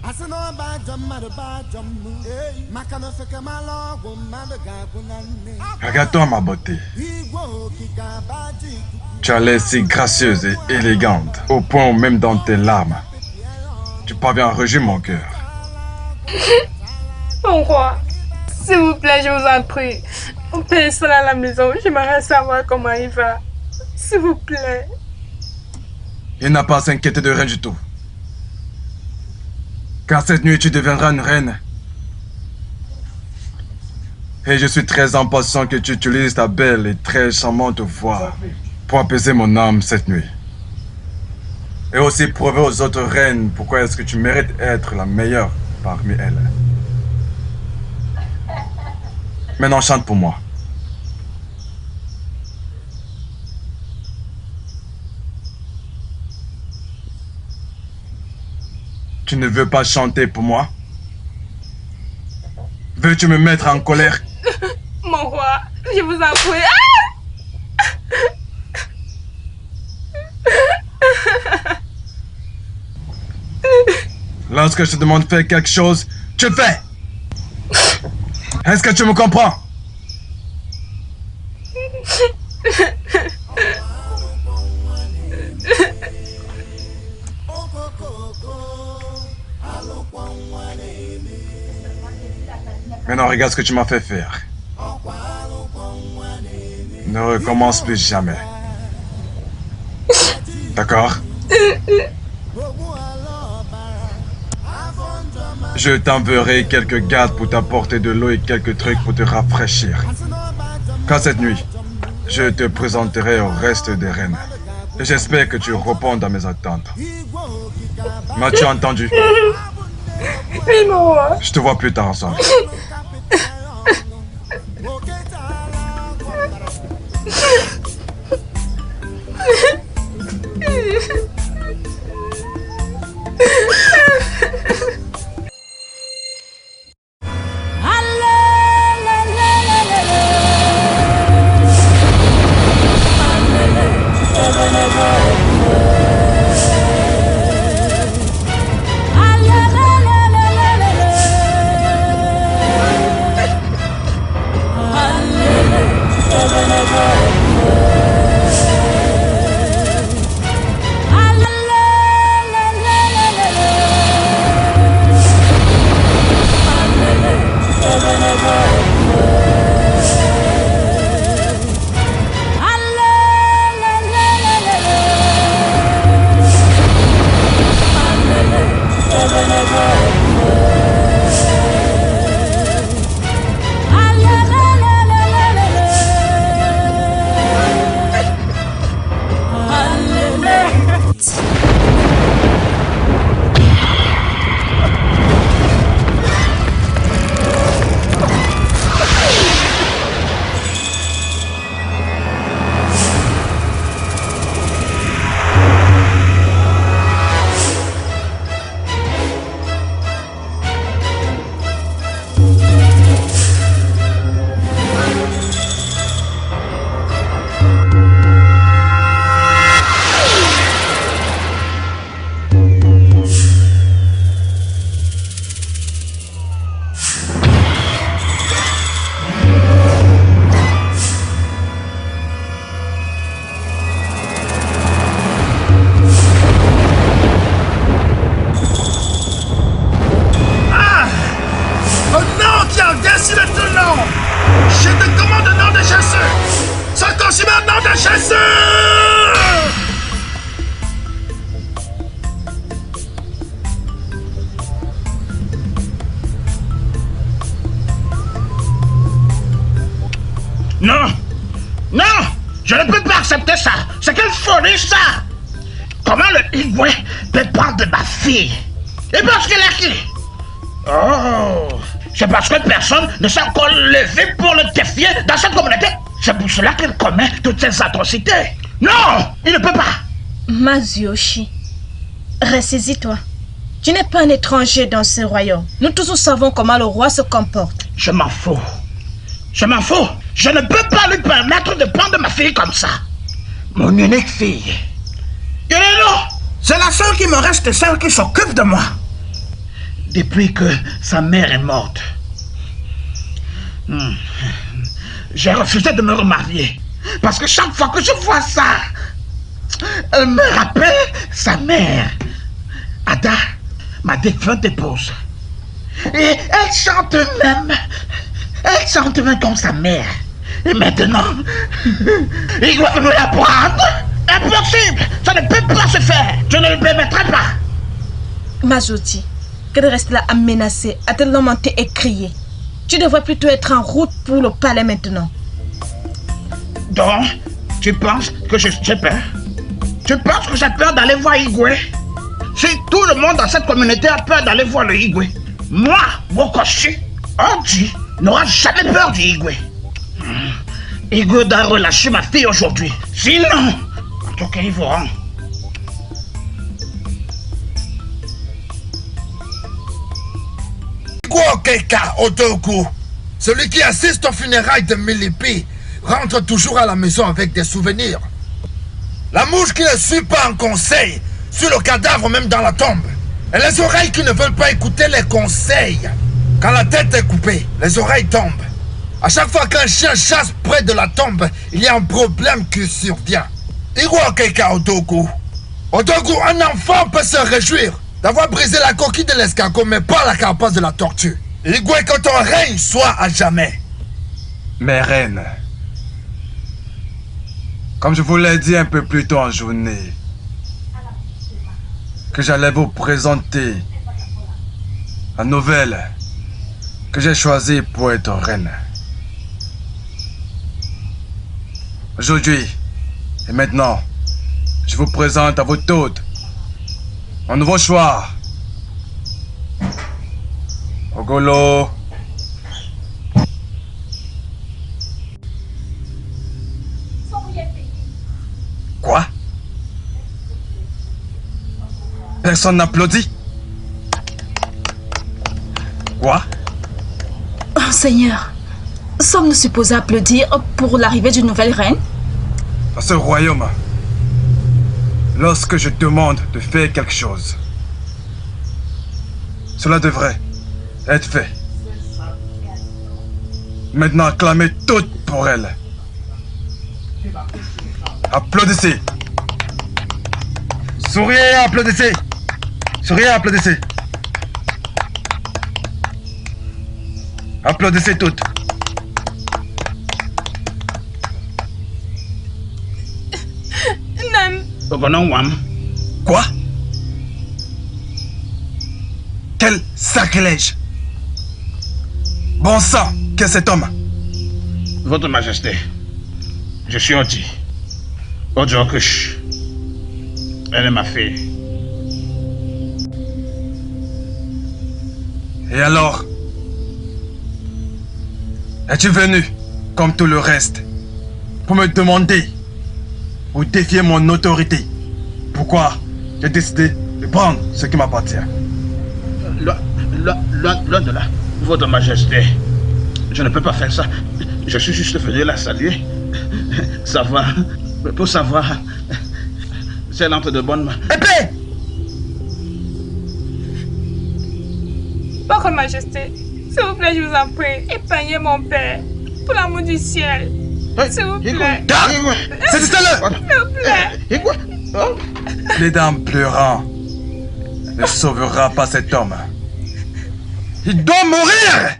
asị na ọba ajọ mmadụ bụ ajọ mmụọ maka na ofekemala ọgwụ mmadụ ga-agwụ na nne Regarde-toi, ma beauté. igwe okike abaja ikuku Tu as l'air si gracieuse et élégante, au point où même dans tes larmes, tu parviens à réjouir mon cœur. Mon roi, s'il vous plaît, je vous en prie. On peut seul à la maison. J'aimerais savoir comment il va. S'il vous plaît. Il n'a pas à s'inquiéter de rien du tout. Car cette nuit, tu deviendras une reine. Et je suis très impatient que tu utilises ta belle et très charmante voix pour apaiser mon âme cette nuit. Et aussi prouver aux autres reines pourquoi est-ce que tu mérites être la meilleure parmi elles. Maintenant, chante pour moi. Tu ne veux pas chanter pour moi? Veux-tu me mettre en colère? Mon roi, je vous en prie. Lorsque je te demande de faire quelque chose, tu le fais. Est-ce que tu me comprends? Maintenant, regarde ce que tu m'as fait faire. Ne recommence plus jamais. D'accord? Je t'enverrai quelques gardes pour t'apporter de l'eau et quelques trucs pour te rafraîchir. Quand cette nuit, je te présenterai au reste des reines. Et j'espère que tu réponds à mes attentes. M'as-tu entendu? Oui, mon roi. Je te vois plus tard ensemble. Circoncis maintenant de Jésus! Non! Non! Je ne peux pas accepter ça! C'est quelle folie ça! Comment le Igwe peut prendre de ma fille? Et parce qu'elle est qui? Oh! C'est parce que personne ne s'est encore levé pour le défier dans cette communauté. C'est pour cela qu'il commet toutes ces atrocités. Non! Il ne peut pas! Mazuyoshi, ressaisis-toi. Tu n'es pas un étranger dans ce royaume. Nous tous savons comment le roi se comporte. Je m'en fous. Je m'en fous. Je ne peux pas lui permettre de prendre ma fille comme ça. Mon unique fille. C'est la seule qui me reste, celle qui s'occupe de moi. Depuis que sa mère est morte, j'ai refusé de me remarier. Parce que chaque fois que je vois ça, elle me rappelle sa mère, Ada, ma défunte épouse. Et elle chante même comme sa mère. Et maintenant, il doit me la prendre. Impossible! Ça ne peut pas se faire! Je ne le permettrai pas! Mazoti, que de rester là à menacer, à te lamenter et crier. Tu devrais plutôt être en route pour le palais maintenant. Donc, tu penses que j'ai peur? Tu penses que j'ai peur d'aller voir Igwe? Si tout le monde dans cette communauté a peur d'aller voir le Igwe, moi, Bokoshi, Oji, n'aura jamais peur du Igwe. Igwe doit relâcher ma fille aujourd'hui. Sinon, en tout cas, ils verront. Keka Otoku, celui qui assiste aux funérailles de Milipi, rentre toujours à la maison avec des souvenirs. La mouche qui ne suit pas un conseil, suit le cadavre même dans la tombe. Et les oreilles qui ne veulent pas écouter les conseils. Quand la tête est coupée, les oreilles tombent. À chaque fois qu'un chien chasse près de la tombe, il y a un problème qui survient. Igwa Keka Otoku. Otoku, un enfant peut se réjouir d'avoir brisé la coquille de l'escargot, mais pas la carapace de la tortue. Igwe, que ton règne soit à jamais. Mes reines, comme je vous l'ai dit un peu plus tôt en journée, que j'allais vous présenter la nouvelle que j'ai choisie pour être reine. Aujourd'hui et maintenant, je vous présente à vous toutes un nouveau choix. Ogolo. Quoi? Personne n'applaudit? Quoi? Oh Seigneur, sommes-nous supposés applaudir pour l'arrivée d'une nouvelle reine? Dans ce royaume, lorsque je demande de faire quelque chose, cela devrait être fait. Maintenant, acclamez toutes pour elle. Applaudissez. Souriez, applaudissez. Souriez, applaudissez. Applaudissez toutes. Quoi? Quel sacrilège! Bon sang, qu'est cet homme? Votre Majesté, je suis Oji. Oji Okush. Elle est ma fille. Et alors? Es-tu venu, comme tout le reste, pour me demander ou défier mon autorité? Pourquoi j'ai décidé de prendre ce qui m'appartient? Loin de là, Votre Majesté, je ne peux pas faire ça. Je suis juste venu la saluer. Savoir, pour savoir si elle entre de bonnes mains. Épée! Votre Majesté, s'il vous plaît, je vous en prie, épargnez mon père, pour l'amour du ciel. S'il vous plaît. Saisissez-le! S'il vous plaît. Les dames pleurant ne sauvera pas cet homme. Il doit mourir!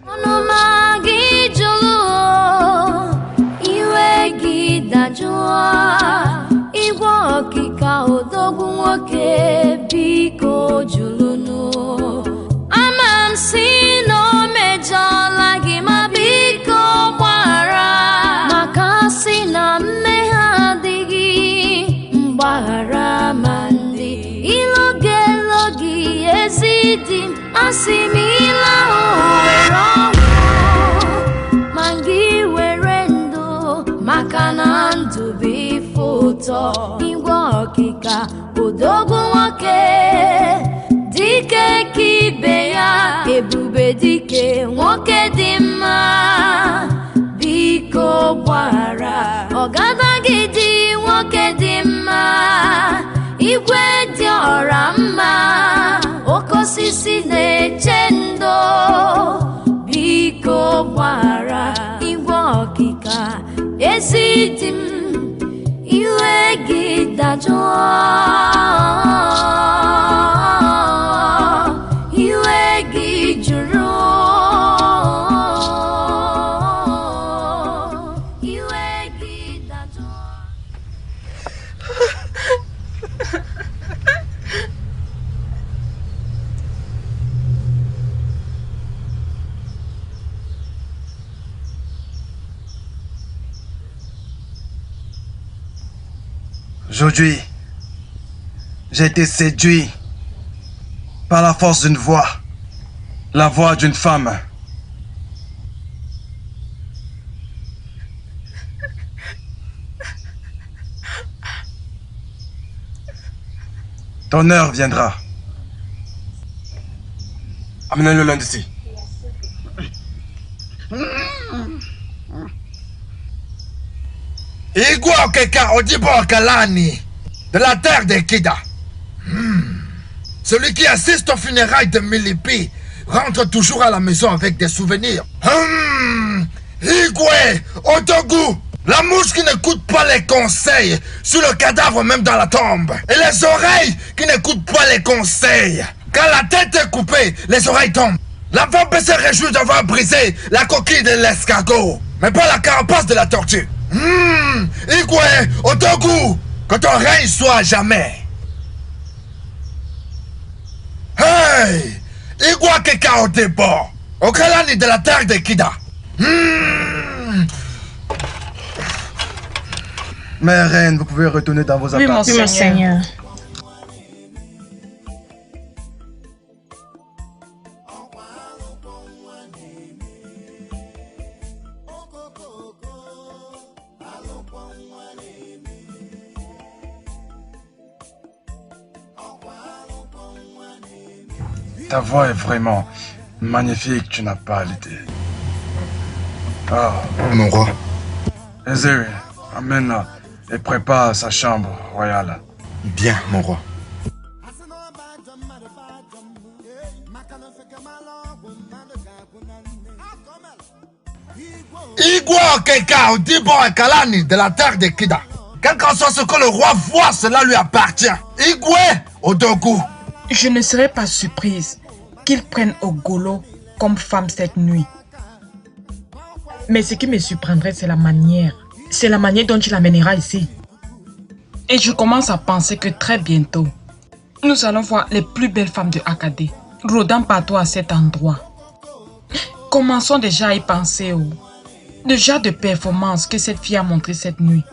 Osimila owero mangi werendo makana ndubi foto Igwe Okika odogu nwoke dike kibe ya ebube dike nwoke dị mma biko gbara ọgadagidi nwoke dị mma igwe dị ọra mma oke osisi na-eche ndo biko gbara Igwe Okika ezi dị m iwe gị dajụọ iwe gị jụrụ iwe gị dajụọ. Aujourd'hui, j'ai été séduit par la force d'une voix, la voix d'une femme. Ton heure viendra. Amenez-le loin d'ici. Igwe Okika Odibo Akalani, de la terre des Kida. Celui qui assiste aux funérailles de Milipi rentre toujours à la maison avec des souvenirs. Igwe Odogu, la mouche qui n'écoute pas les conseils sur le cadavre même dans la tombe. Et les oreilles qui n'écoutent pas les conseils. Quand la tête est coupée, les oreilles tombent. La femme peut se réjouir d'avoir brisé la coquille de l'escargot, mais pas la carapace de la tortue. Igwe Odogu, que ton règne soit à jamais. Hey! Igwe Okika Odibo Akalani de la terre de Kida. Mère reine, vous pouvez retourner dans vos appartements. Oui, mon Seigneur. Ta voix est vraiment magnifique, tu n'as pas l'idée. Ah, Mon roi. Ezeri, amène et prépare sa chambre royale. Bien, mon roi. Igwe Okika Odibo Akalani de la terre de Kida. Quel qu'en soit ce que le roi voit, cela lui appartient. Igwe Odogu. Je ne serais pas surprise qu'il prenne Ogolo comme femme cette nuit. Mais ce qui me surprendrait, c'est la manière. C'est la manière dont il l'amènera ici. Et je commence à penser que très bientôt, nous allons voir les plus belles femmes de Akadé rôdant partout à cet endroit. Commençons déjà à y penser le genre de performance que cette fille a montré cette nuit.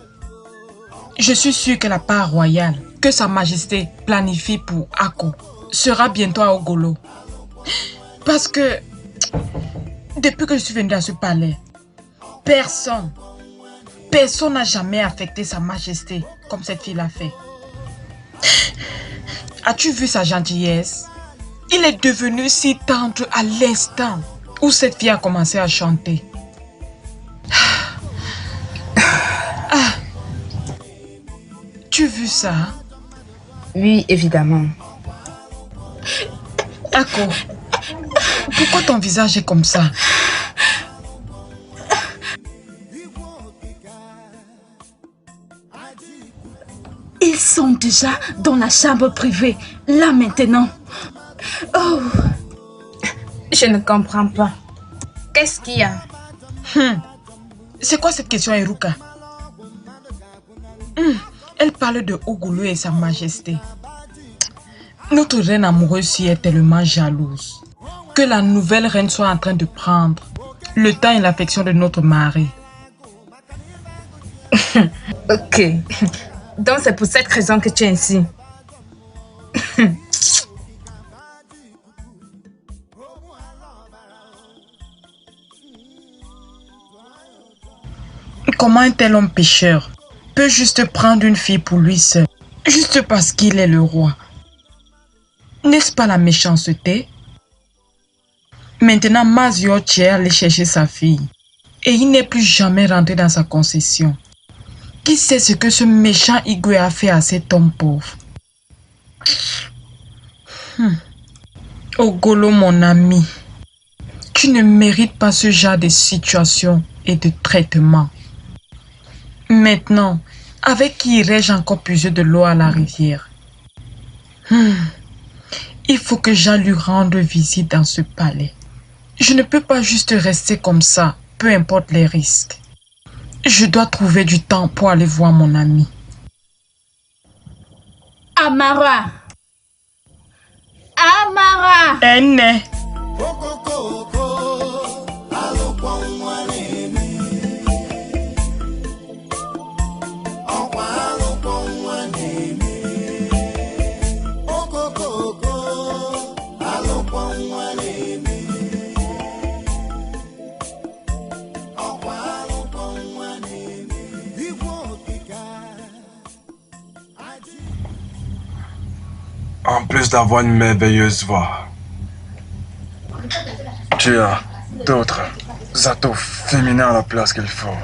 Je suis sûre que la part royale que Sa Majesté planifie pour Ako sera bientôt à Ogolo. Parce que depuis que je suis venue dans ce palais, personne n'a jamais affecté Sa Majesté comme cette fille l'a fait. As-tu vu sa gentillesse? Il est devenu si tendre à l'instant où cette fille a commencé à chanter. Tu as vu ça? Oui, évidemment. Ako, pourquoi ton visage est comme ça? Ils sont déjà dans la chambre privée, là maintenant. Oh! Je ne comprends pas. Qu'est-ce qu'il y a? C'est quoi cette question, Eruka? Elle parle de Ogolo et Sa Majesté. Notre reine amoureuse s'y est tellement jalouse que la nouvelle reine soit en train de prendre le temps et l'affection de notre mari. Ok. Donc c'est pour cette raison que tu es ici. Comment un tel homme pécheur peut juste prendre une fille pour lui seul, juste parce qu'il est le roi? N'est-ce pas la méchanceté? Maintenant, Maziochi est allé chercher sa fille et il n'est plus jamais rentré dans sa concession. Qui sait ce que ce méchant Igwe a fait à cet homme pauvre? Ogolo, mon ami, tu ne mérites pas ce genre de situation et de traitement. Maintenant, avec qui irais-je encore puiser de l'eau à la rivière? Il faut que j'aille lui rendre visite dans ce palais. Je ne peux pas juste rester comme ça, peu importe les risques. Je dois trouver du temps pour aller voir mon ami. Amara! Amara! Enne! En plus d'avoir une merveilleuse voix, tu as d'autres atouts féminins à la place qu'il faut,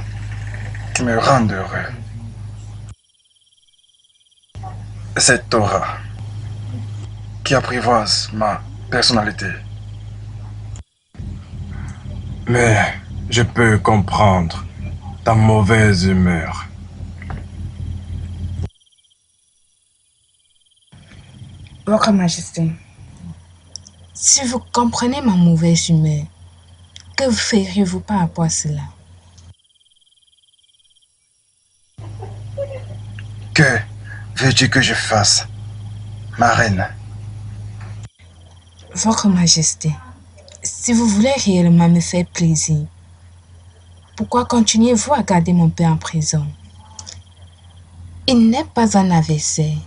qui me rendent heureux. Cette aura qui apprivoise ma personnalité. Mais je peux comprendre ta mauvaise humeur. Votre Majesté, si vous comprenez ma mauvaise humeur, que feriez-vous par rapport à cela? Que veux-tu que je fasse, ma reine? Votre Majesté, si vous voulez réellement me faire plaisir, pourquoi continuez-vous à garder mon père en prison? Il n'est pas un adversaire.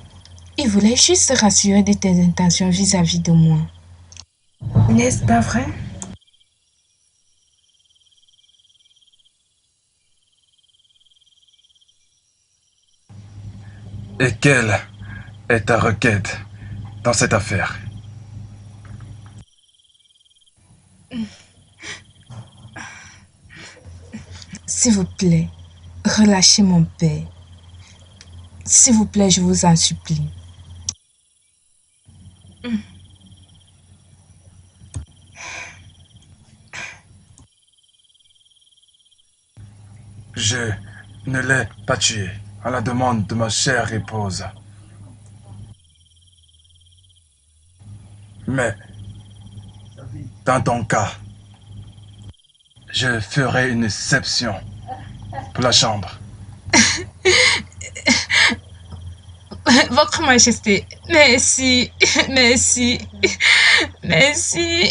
Il voulait juste se rassurer de tes intentions vis-à-vis de moi. N'est-ce pas vrai? Et quelle est ta requête dans cette affaire? S'il vous plaît, relâchez mon père. S'il vous plaît, je vous en supplie. Je ne l'ai pas tué à la demande de ma chère épouse. Mais, dans ton cas, je ferai une exception pour la chambre. Votre Majesté, merci, merci, merci.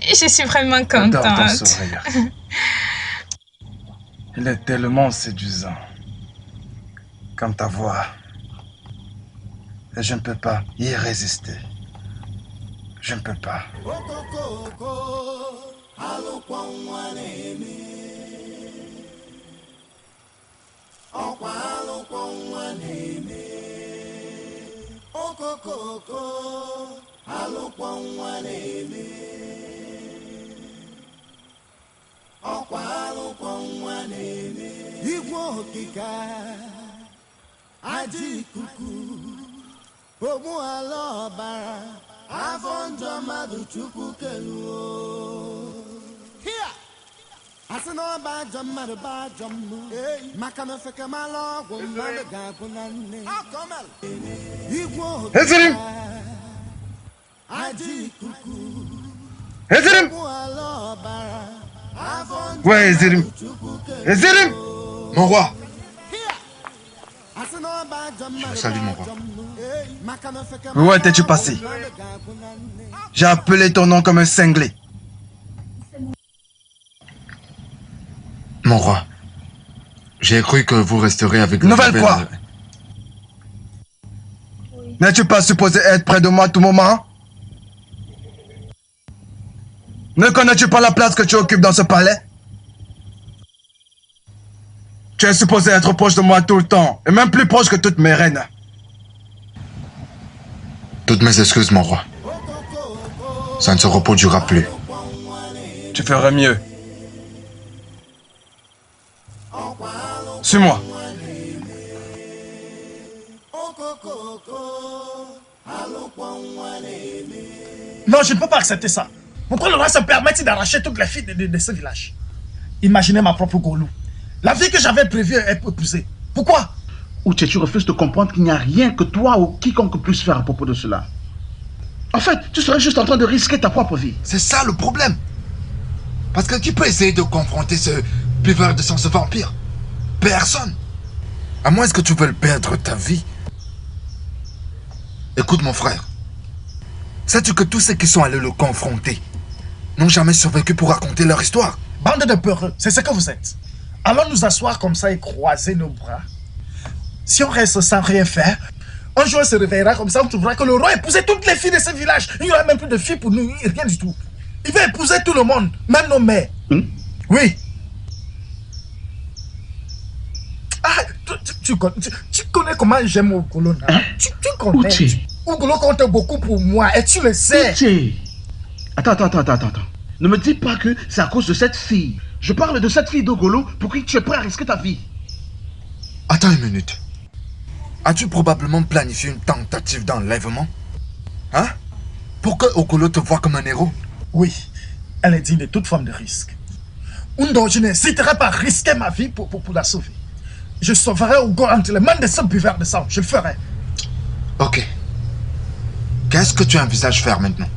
Je suis vraiment J'adore ton contente. sourire. Il est tellement séduisant, comme ta voix. Et je ne peux pas y résister. Je ne peux pas. Igwe okike aja ikuku ogbuala ọbara afọ njọ mmadụ chukwu keluo asị na ọba ajọ mmadụ bụ ajọ mmụọ maka na ofeke mara ọgwụ mmadụ ga-agwụ na nne igwe okike aja ikuku ogbuala ọbara. Ouais, Ezirim. Ezirim! Mon roi, Je salue mon roi. Où étais-tu passé? J'ai appelé ton nom comme un cinglé. mon roi, j'ai cru que vous resterez avec la Nouvelle quoi? N'es-tu pas supposé être près de moi à tout moment? Ne connais-tu pas la place que tu occupes dans ce palais? Tu es supposé être proche de moi tout le temps, et même plus proche que toutes mes reines. Toutes mes excuses, mon roi. Ça ne se reproduira plus. Tu ferais mieux. Suis-moi. Non, je ne peux pas accepter ça. Pourquoi le roi se permet d'arracher toutes les filles de ce village? Imaginez ma propre Golou. La vie que j'avais prévue est épousée. Pourquoi? Uche, tu refuses de comprendre qu'il n'y a rien que toi ou quiconque puisse faire à propos de cela. En fait, tu serais juste en train de risquer ta propre vie. C'est ça le problème. Parce que qui peut essayer de confronter ce buveur de sang, ce vampire? Personne. À moins que tu veuilles perdre ta vie. Écoute mon frère. Sais-tu que tous ceux qui sont allés le confronter n'ont jamais survécu pour raconter leur histoire? Bande de peureux, c'est ce que vous êtes. Allons nous asseoir comme ça et croiser nos bras. Si on reste sans rien faire, un jour on se réveillera comme ça, on trouvera que le roi a épousé toutes les filles de ce village. Il n'y aura même plus de filles pour nous, rien du tout. Il va épouser tout le monde, même nos mères. Oui. Ah, tu connais comment j'aime Ogolo, hein? Tu connais. Ogolo compte beaucoup pour moi et tu le sais. Attends. Ne me dis pas que c'est à cause de cette fille. Je parle de cette fille d'Ogolo pour qui tu es prêt à risquer ta vie. Attends une minute. As-tu probablement planifié une tentative d'enlèvement? Hein? Pour que Ogolo te voie comme un héros? Oui, elle est digne de toute forme de risque. Undo, je n'hésiterai pas à risquer ma vie pour la sauver. Je sauverai Ogolo entre les mains de ce buveur de sang. Je le ferai. Ok. Qu'est-ce que tu envisages faire maintenant?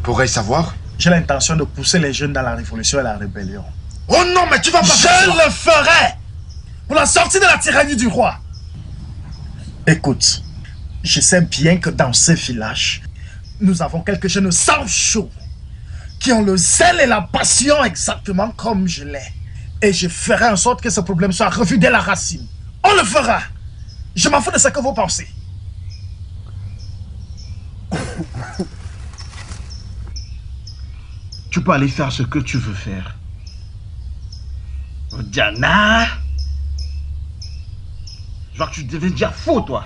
Pourrais-je savoir? J'ai l'intention de pousser les jeunes dans la révolution et la rébellion. Oh non, mais tu vas pas faire ça! Je le ferai! Pour la sortie de la tyrannie du roi. Écoute, je sais bien que dans ce village, nous avons quelques jeunes sang chaud qui ont le zèle et la passion exactement comme je l'ai. Et je ferai en sorte que ce problème soit revu dès la racine. On le fera! Je m'en fous de ce que vous pensez. Tu peux aller faire ce que tu veux faire. Diana, je vois que tu deviens déjà fou, toi.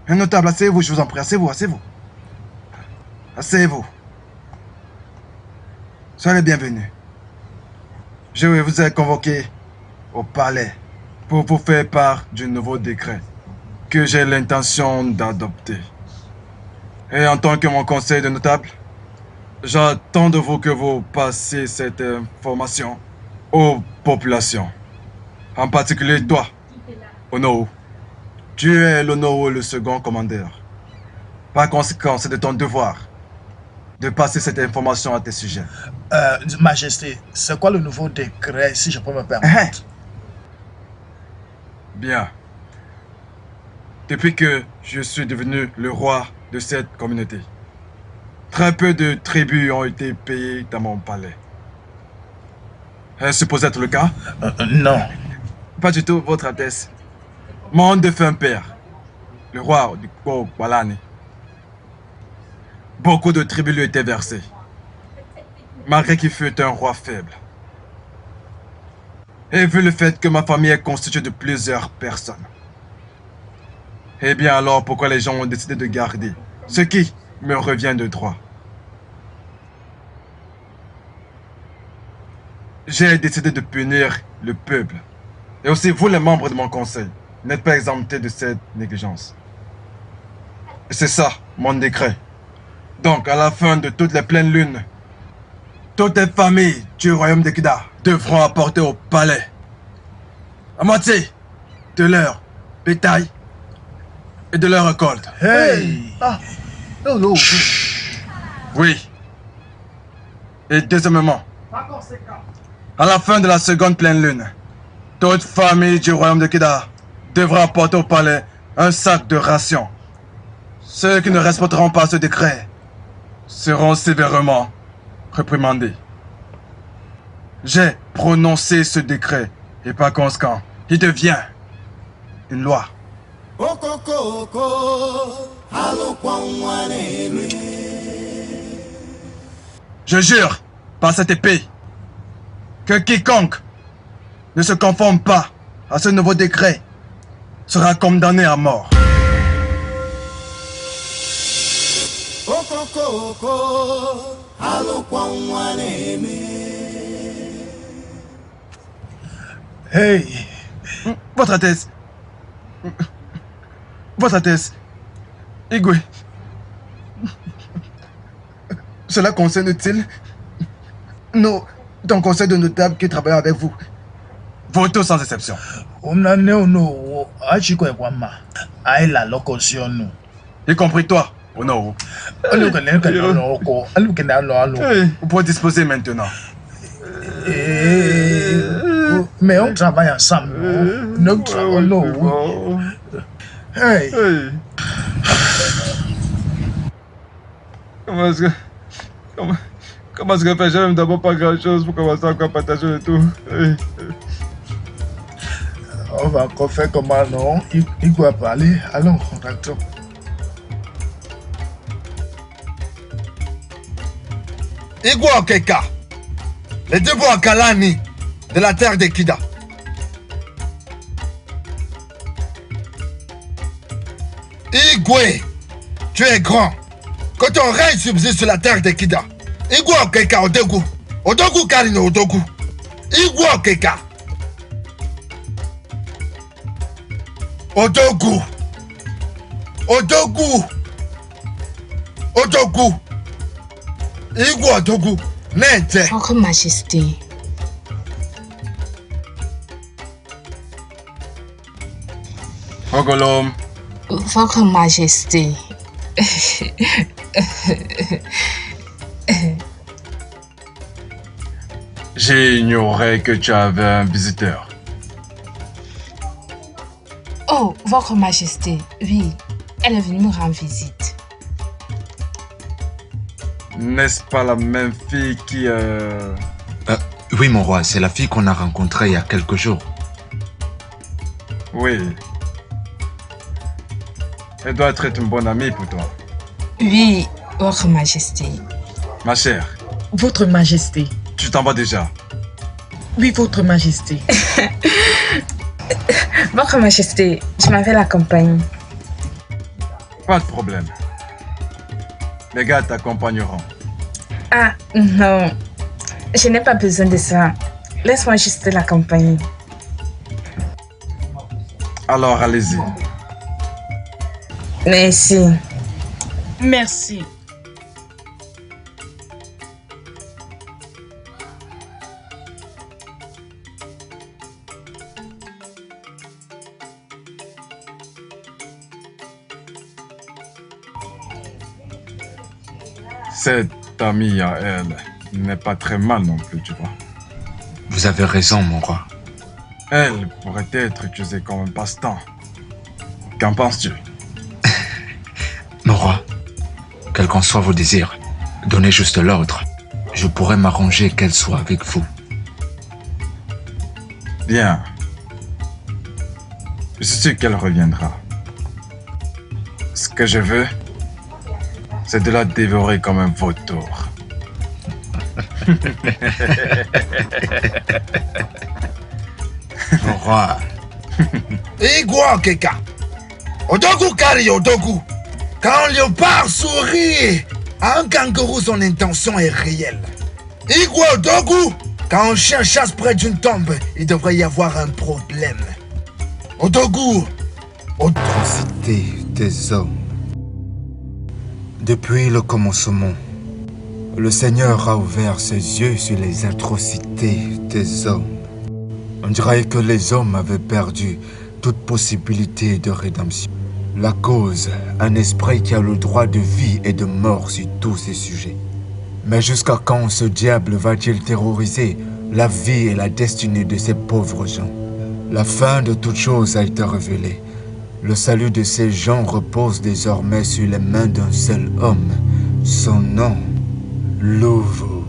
Un notable, asseyez-vous, je vous en prie, asseyez-vous. Asseyez-vous. Soyez les bienvenus. Je vous ai convoqué au palais pour vous faire part du nouveau décret que j'ai l'intention d'adopter. Et en tant que mon conseil de notable, j'attends de vous que vous passiez cette information aux populations. En particulier toi, Onowu. Tu es l'Onowu, le second commandeur. Par conséquent, c'est de ton devoir de passer cette information à tes sujets. Majesté, c'est quoi le nouveau décret, si je peux me permettre? Bien. Depuis que je suis devenu le roi de cette communauté, très peu de tribus ont été payées dans mon palais. Est-ce supposé être le cas? Non. Pas du tout, Votre Altesse. Mon défunt père, le roi du Walani, beaucoup de tribus lui étaient versées, malgré qu'il fut un roi faible. Et vu le fait que ma famille est constituée de plusieurs personnes, eh bien alors pourquoi les gens ont décidé de garder ce qui me revient de droit? J'ai décidé de punir le peuple. Et aussi vous les membres de mon conseil n'êtes pas exemptés de cette négligence. Et c'est ça, mon décret. Donc, à la fin de toutes les pleines lunes, toutes les familles du royaume de Kida devront apporter au palais la moitié de leur bétail et de leur récolte. Hey! Oui. Et deuxièmement, à la fin de la seconde pleine lune, toute famille du royaume de Kida devra apporter au palais un sac de rations. Ceux qui ne respecteront pas ce décret seront sévèrement réprimandé. J'ai prononcé ce décret et par conséquent, il devient une loi. Je jure par cette épée que quiconque ne se conforme pas à ce nouveau décret sera condamné à mort. Hey! Votre Altesse. Votre Altesse. Igwe. Cela concerne-t-il nous, ton conseil de notables qui travaillent avec vous? Vous tous sans exception. Y compris toi, Ono. Vous pouvez disposer maintenant. Mais on travaille ensemble. Nous travaillons. Hey. Comment est-ce que... Comment est-ce que je n'aime d'abord pas grand-chose pour commencer à partager le tout? On va encore faire comment non? Il doit parler. Allons, rentrons. Igwe Okeka, les deux bois Kalani de la terre de Kida. Igwe, tu es grand. Que ton règne subsiste sur la terre de Kida. Igwe Okeka Odogu. Odogu Karino Odogu. Igwe Okeka. Odogu. Odogu. Odogu. Igwe Odogu. Nente. Votre Majesté. Ogolom. Votre Majesté. J'ignorais que tu avais un visiteur. Oh, Votre Majesté, oui, elle est venue me rendre visite. N'est-ce pas la même fille qui... Oui, mon roi, c'est la fille qu'on a rencontrée il y a quelques jours. Oui. Elle doit être une bonne amie pour toi. Oui, Votre Majesté. Ma chère. Votre Majesté. Tu t'en vas déjà? Oui, Votre Majesté. Votre Majesté, je m'en vais la compagnie. Pas de problème. Les gars t'accompagneront. Ah, non. Je n'ai pas besoin de ça. Laisse-moi juste la compagnie. Alors, allez-y. Merci. Merci. Cette amie à elle n'est pas très mal non plus, tu vois. Vous avez raison, mon roi. Elle pourrait être utilisée comme un passe-temps. Qu'en penses-tu? Mon roi, quels qu'en soient vos désirs, donnez juste l'ordre. Je pourrais m'arranger qu'elle soit avec vous. Bien. Je suis sûr qu'elle reviendra. Ce que je veux, c'est de la dévorer comme un vautour. Mon roi. Igwe Okeka. Odogu Kari Odogu. Quand un léopard sourit à un kangourou, son intention est réelle. Igwe Odogu. Quand un chien chasse près d'une tombe, il devrait y avoir un problème. Odogu. Atrocité des hommes. Depuis le commencement, le Seigneur a ouvert ses yeux sur les atrocités des hommes. On dirait que les hommes avaient perdu toute possibilité de rédemption. La cause, un esprit qui a le droit de vie et de mort sur tous ces sujets. Mais jusqu'à quand ce diable va-t-il terroriser la vie et la destinée de ces pauvres gens? La fin de toute chose a été révélée. Le salut de ces gens repose désormais sur les mains d'un seul homme. Son nom, Louvu.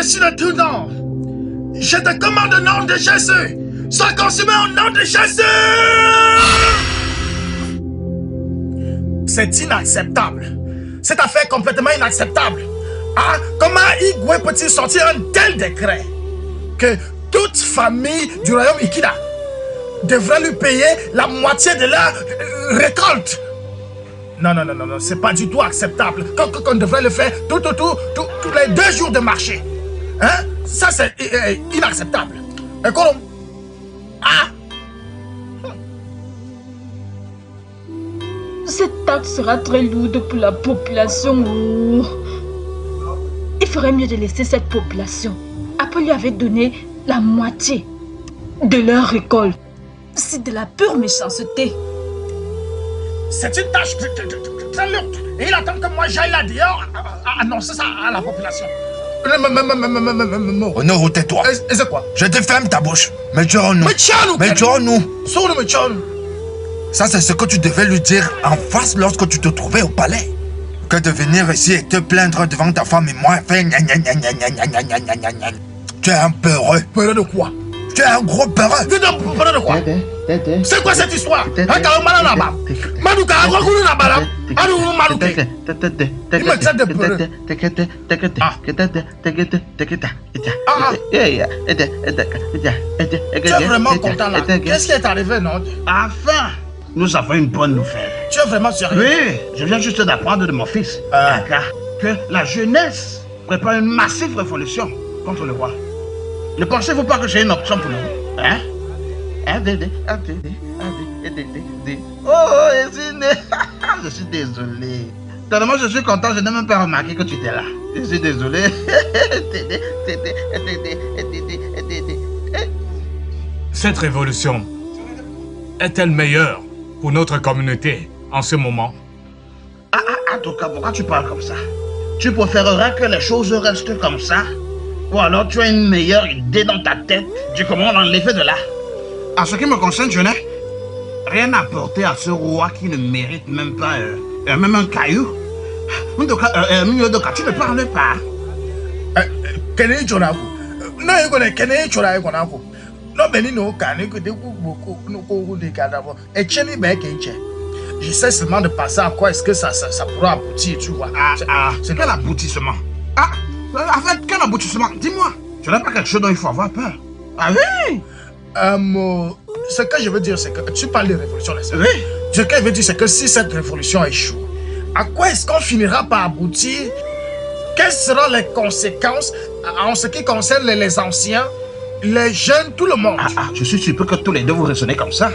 au-dessus de tout nom. Je te commande au nom de Jésus. Sois consumé au nom de Jésus. C'est inacceptable. Cette affaire est complètement inacceptable. Ah, comment Igwe peut-il sortir un tel décret que toute famille du royaume Ikida devrait lui payer la moitié de leur récolte? Non, c'est pas du tout acceptable. Qu'on devrait le faire tous les 2 jours de marché. Hein? Ça, c'est inacceptable. Écoute. Ah! Cette taxe sera très lourde pour la population. Oh. Il ferait mieux de laisser cette population. Après lui avait donné la moitié de leur récolte. C'est de la pure méchanceté. C'est une tâche très lourde. Et il attend que moi j'aille là dehors annoncer ça à la population. Honor, tais-toi. Et c'est quoi? Je te ferme ta bouche. Mets-nous. Ça, c'est ce que tu devais lui dire en face lorsque tu te trouvais au palais. Que de venir ici et te plaindre devant ta femme et moi. Tu es un peureux. Peureux de quoi? Tu es un gros peureux. Peureux de quoi? C'est quoi cette histoire? Il me traite de peureux. Tu es vraiment content là? Qu'est-ce qui est arrivé, non? Enfin, nous avons une bonne nouvelle. Tu es vraiment sérieux? Oui, je viens juste d'apprendre de mon fils, Aka, que la jeunesse prépare une massive révolution contre le roi. Ne pensez-vous pas que j'ai une option pour nous? Hein? Oh, je suis désolé. Tellement je suis content, je n'ai même pas remarqué que tu étais là. Je suis désolé. Cette révolution est-elle meilleure pour notre communauté en ce moment? En tout cas, pourquoi tu parles comme ça? Tu préférerais que les choses restent comme ça? Ou alors tu as une meilleure idée dans ta tête du comment l'enlever de là? En ce qui me concerne, je n'ai rien à apporter à ce roi qui ne mérite même pas même un caillou. Tu ne parles pas. Je sais seulement de passer à quoi est-ce que ça pourra aboutir, tu vois. C'est quel aboutissement? En fait, quel aboutissement? Dis-moi. Ce n'est pas quelque chose dont il faut avoir peur. Ah oui? Ce que je veux dire, c'est que tu parles de révolution, n'est-ce pas? Oui. Ce que je veux dire, c'est que si cette révolution échoue, à quoi est-ce qu'on finira par aboutir? Quelles seront les conséquences en ce qui concerne les anciens, les jeunes, tout le monde? Je suis sûr que tous les deux vous raisonnez comme ça.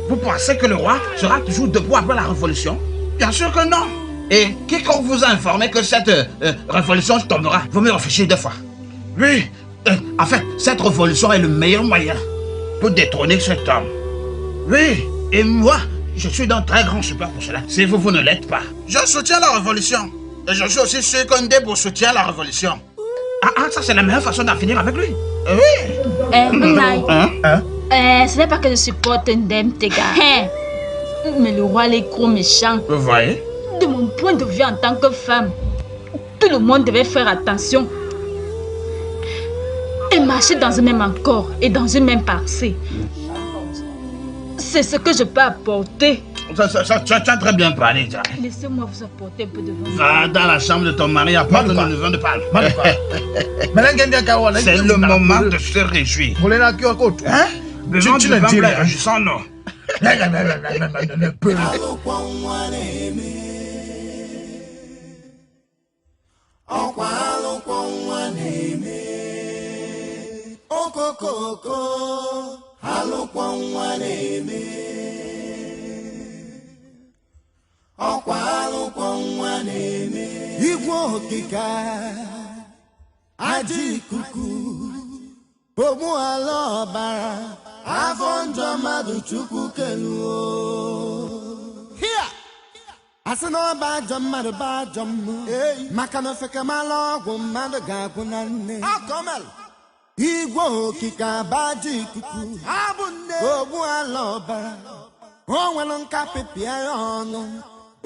Vous pensez que le roi sera toujours debout après la révolution? Bien sûr que non. Et quiconque vous a informé que cette révolution tombera, vous me réfléchir 2 fois. Oui, en fait, cette révolution est le meilleur moyen pour détrôner cet homme. Oui, et moi, je suis d'un très grand support pour cela. Si vous ne l'êtes pas. Je soutiens la révolution. Et je suis aussi sûr qu'un Ndebo soutient la révolution. Ça c'est la meilleure façon d'en finir avec lui. Oui. Ce n'est pas que je supporte Ndem Tega. Mais le roi est gros méchant. Vous voyez? De mon point de vue en tant que femme, tout le monde devait faire attention. Et marcher dans un même accord et dans une même parcelle. C'est ce que je peux apporter. Tu as très bien parlé, Jack. Laissez-moi vous apporter un peu de vin. Va dans la chambre de ton mari, apporte-nous le vin de palme. C'est le moment de se réjouir. Hein? Besoin du vin blanc réjouissant, non? Ne peut. Igwe okike aja ikuku ogbu ala ọbara afọ njọ mmadụ chukwu keluo asị na ọba ajọ mmadụ bụ ajọ mmụọ maka na ofeke mara ọgwụ mmadụ ga-agwụ na nne igwe okike aja ikuku ogbu ala ọbara o nwere nkapịpịa ya ọnụ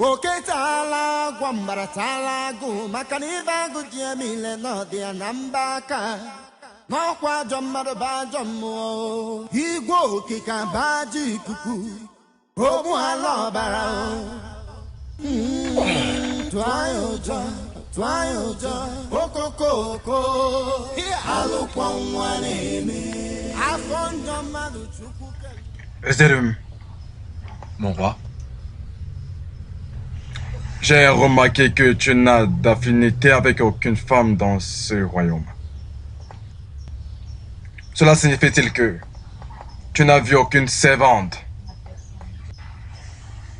oketala gwambaratala gu maka na ibe agụ ji emile n'ọdị ya na mba aka n'ọkwa ajọ mmadụ bụ ajọ mmụọ igwe okike bụ ajọ ikuku ogbu ala ọbara tụọ ya ụjọ okokoko alụkwọ nwa na-eme afọ njọ mmadụ chukwu Zérum, Mon roi, j'ai remarqué que tu n'as d'affinité avec aucune femme dans ce royaume. Cela signifie-t-il que tu n'as vu aucune servante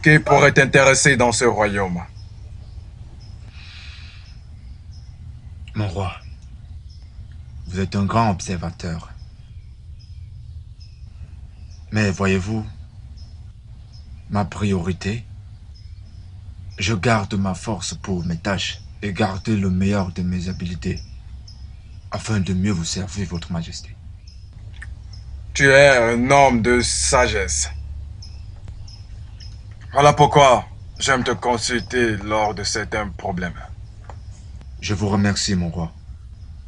qui pourrait t'intéresser dans ce royaume? mon roi, vous êtes un grand observateur. Mais voyez-vous, ma priorité, je garde ma force pour mes tâches et garder le meilleur de mes habiletés, afin de mieux vous servir, votre majesté. Tu es un homme de sagesse. Voilà pourquoi j'aime te consulter lors de certains problèmes. Je vous remercie, mon roi,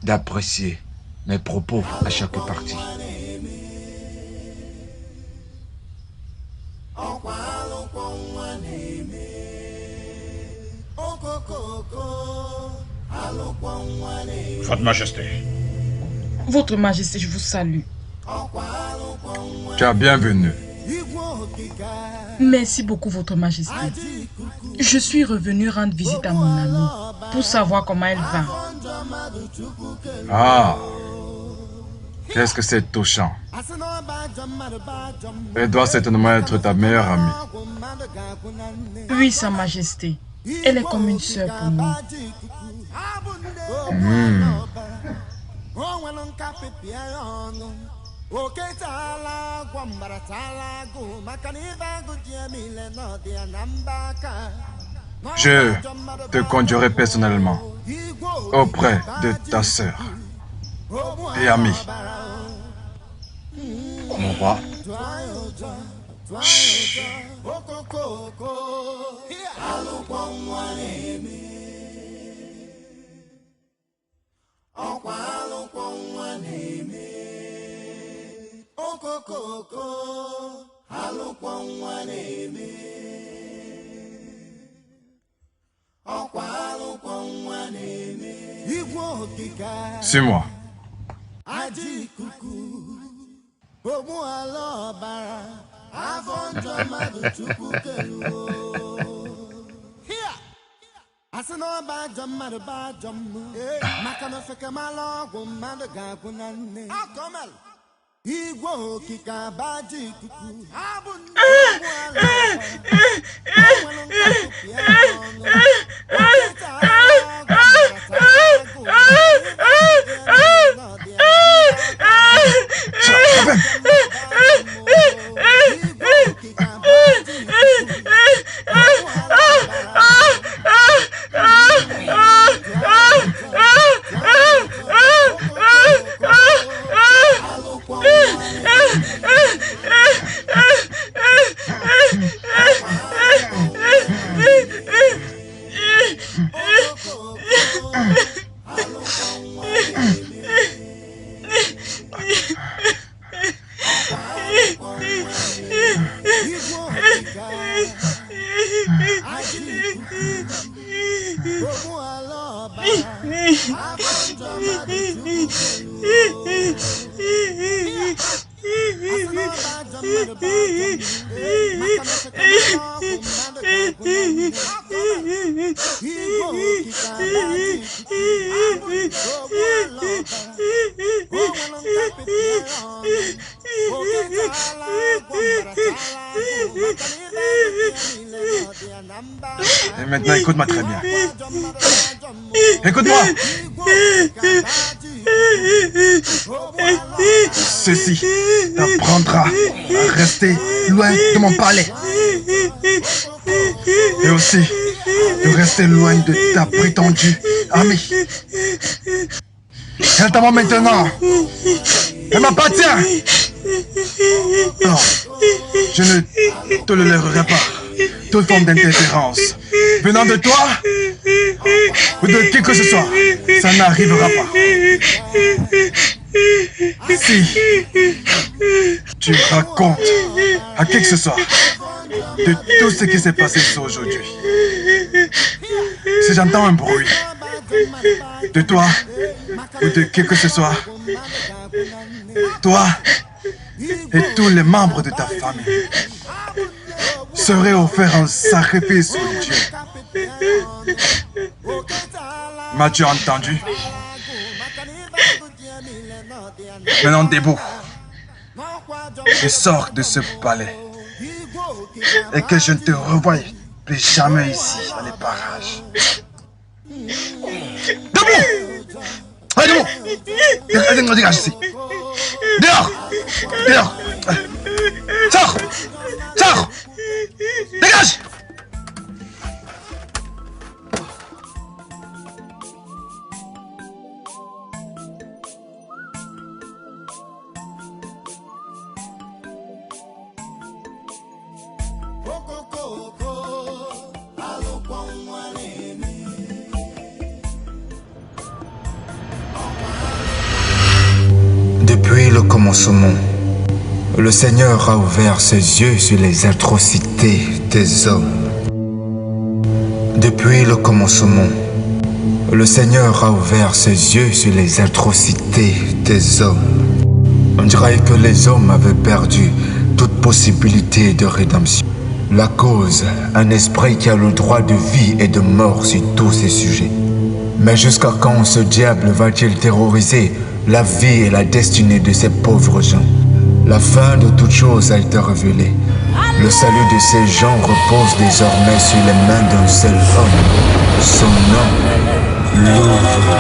d'apprécier mes propos à chaque partie. Votre Majesté. Votre Majesté, je vous salue. Tu es bienvenue. Merci beaucoup, Votre Majesté. Je suis revenu rendre visite à mon amie pour savoir comment elle va. Ah, qu'est-ce que c'est touchant. Elle doit certainement être ta meilleure amie. Oui, Sa Majesté. Elle est comme une sœur pour nous. Je te conduirai personnellement auprès de ta sœur et amie. Mon roi, Chut. Suis-moi. Et maintenant, écoute-moi très bien. Écoute-moi. Ceci t'apprendra à rester loin de mon palais. Et aussi de rester loin de ta prétendue amie. Elle t'aime maintenant. Elle m'appartient. Non, je ne tolérerai pas toute forme d'interférence venant de toi ou de qui que ce soit, ça n'arrivera pas. Si tu racontes à qui que ce soit de tout ce qui s'est passé aujourd'hui, si j'entends un bruit de toi ou de qui que ce soit, toi et tous les membres de ta famille seraient offerts en sacrifice au Dieu. M'as-tu entendu? Maintenant debout et sors de ce palais et que je ne te revoie plus jamais ici dans les parages. Debout! Allez, debout! Dégage ici! Dehors! Dehors! Sors! Sors! Dégage! Depuis le commencement, le Seigneur a ouvert ses yeux sur les atrocités des hommes. Depuis le commencement, le Seigneur a ouvert ses yeux sur les atrocités des hommes. On dirait que les hommes avaient perdu toute possibilité de rédemption. La cause, un esprit qui a le droit de vie et de mort sur tous ces sujets. Mais jusqu'à quand ce diable va-t-il terroriser la vie et la destinée de ces pauvres gens? La fin de toute chose a été révélée. Le salut de ces gens repose désormais sur les mains d'un seul homme. Son nom, Louvre.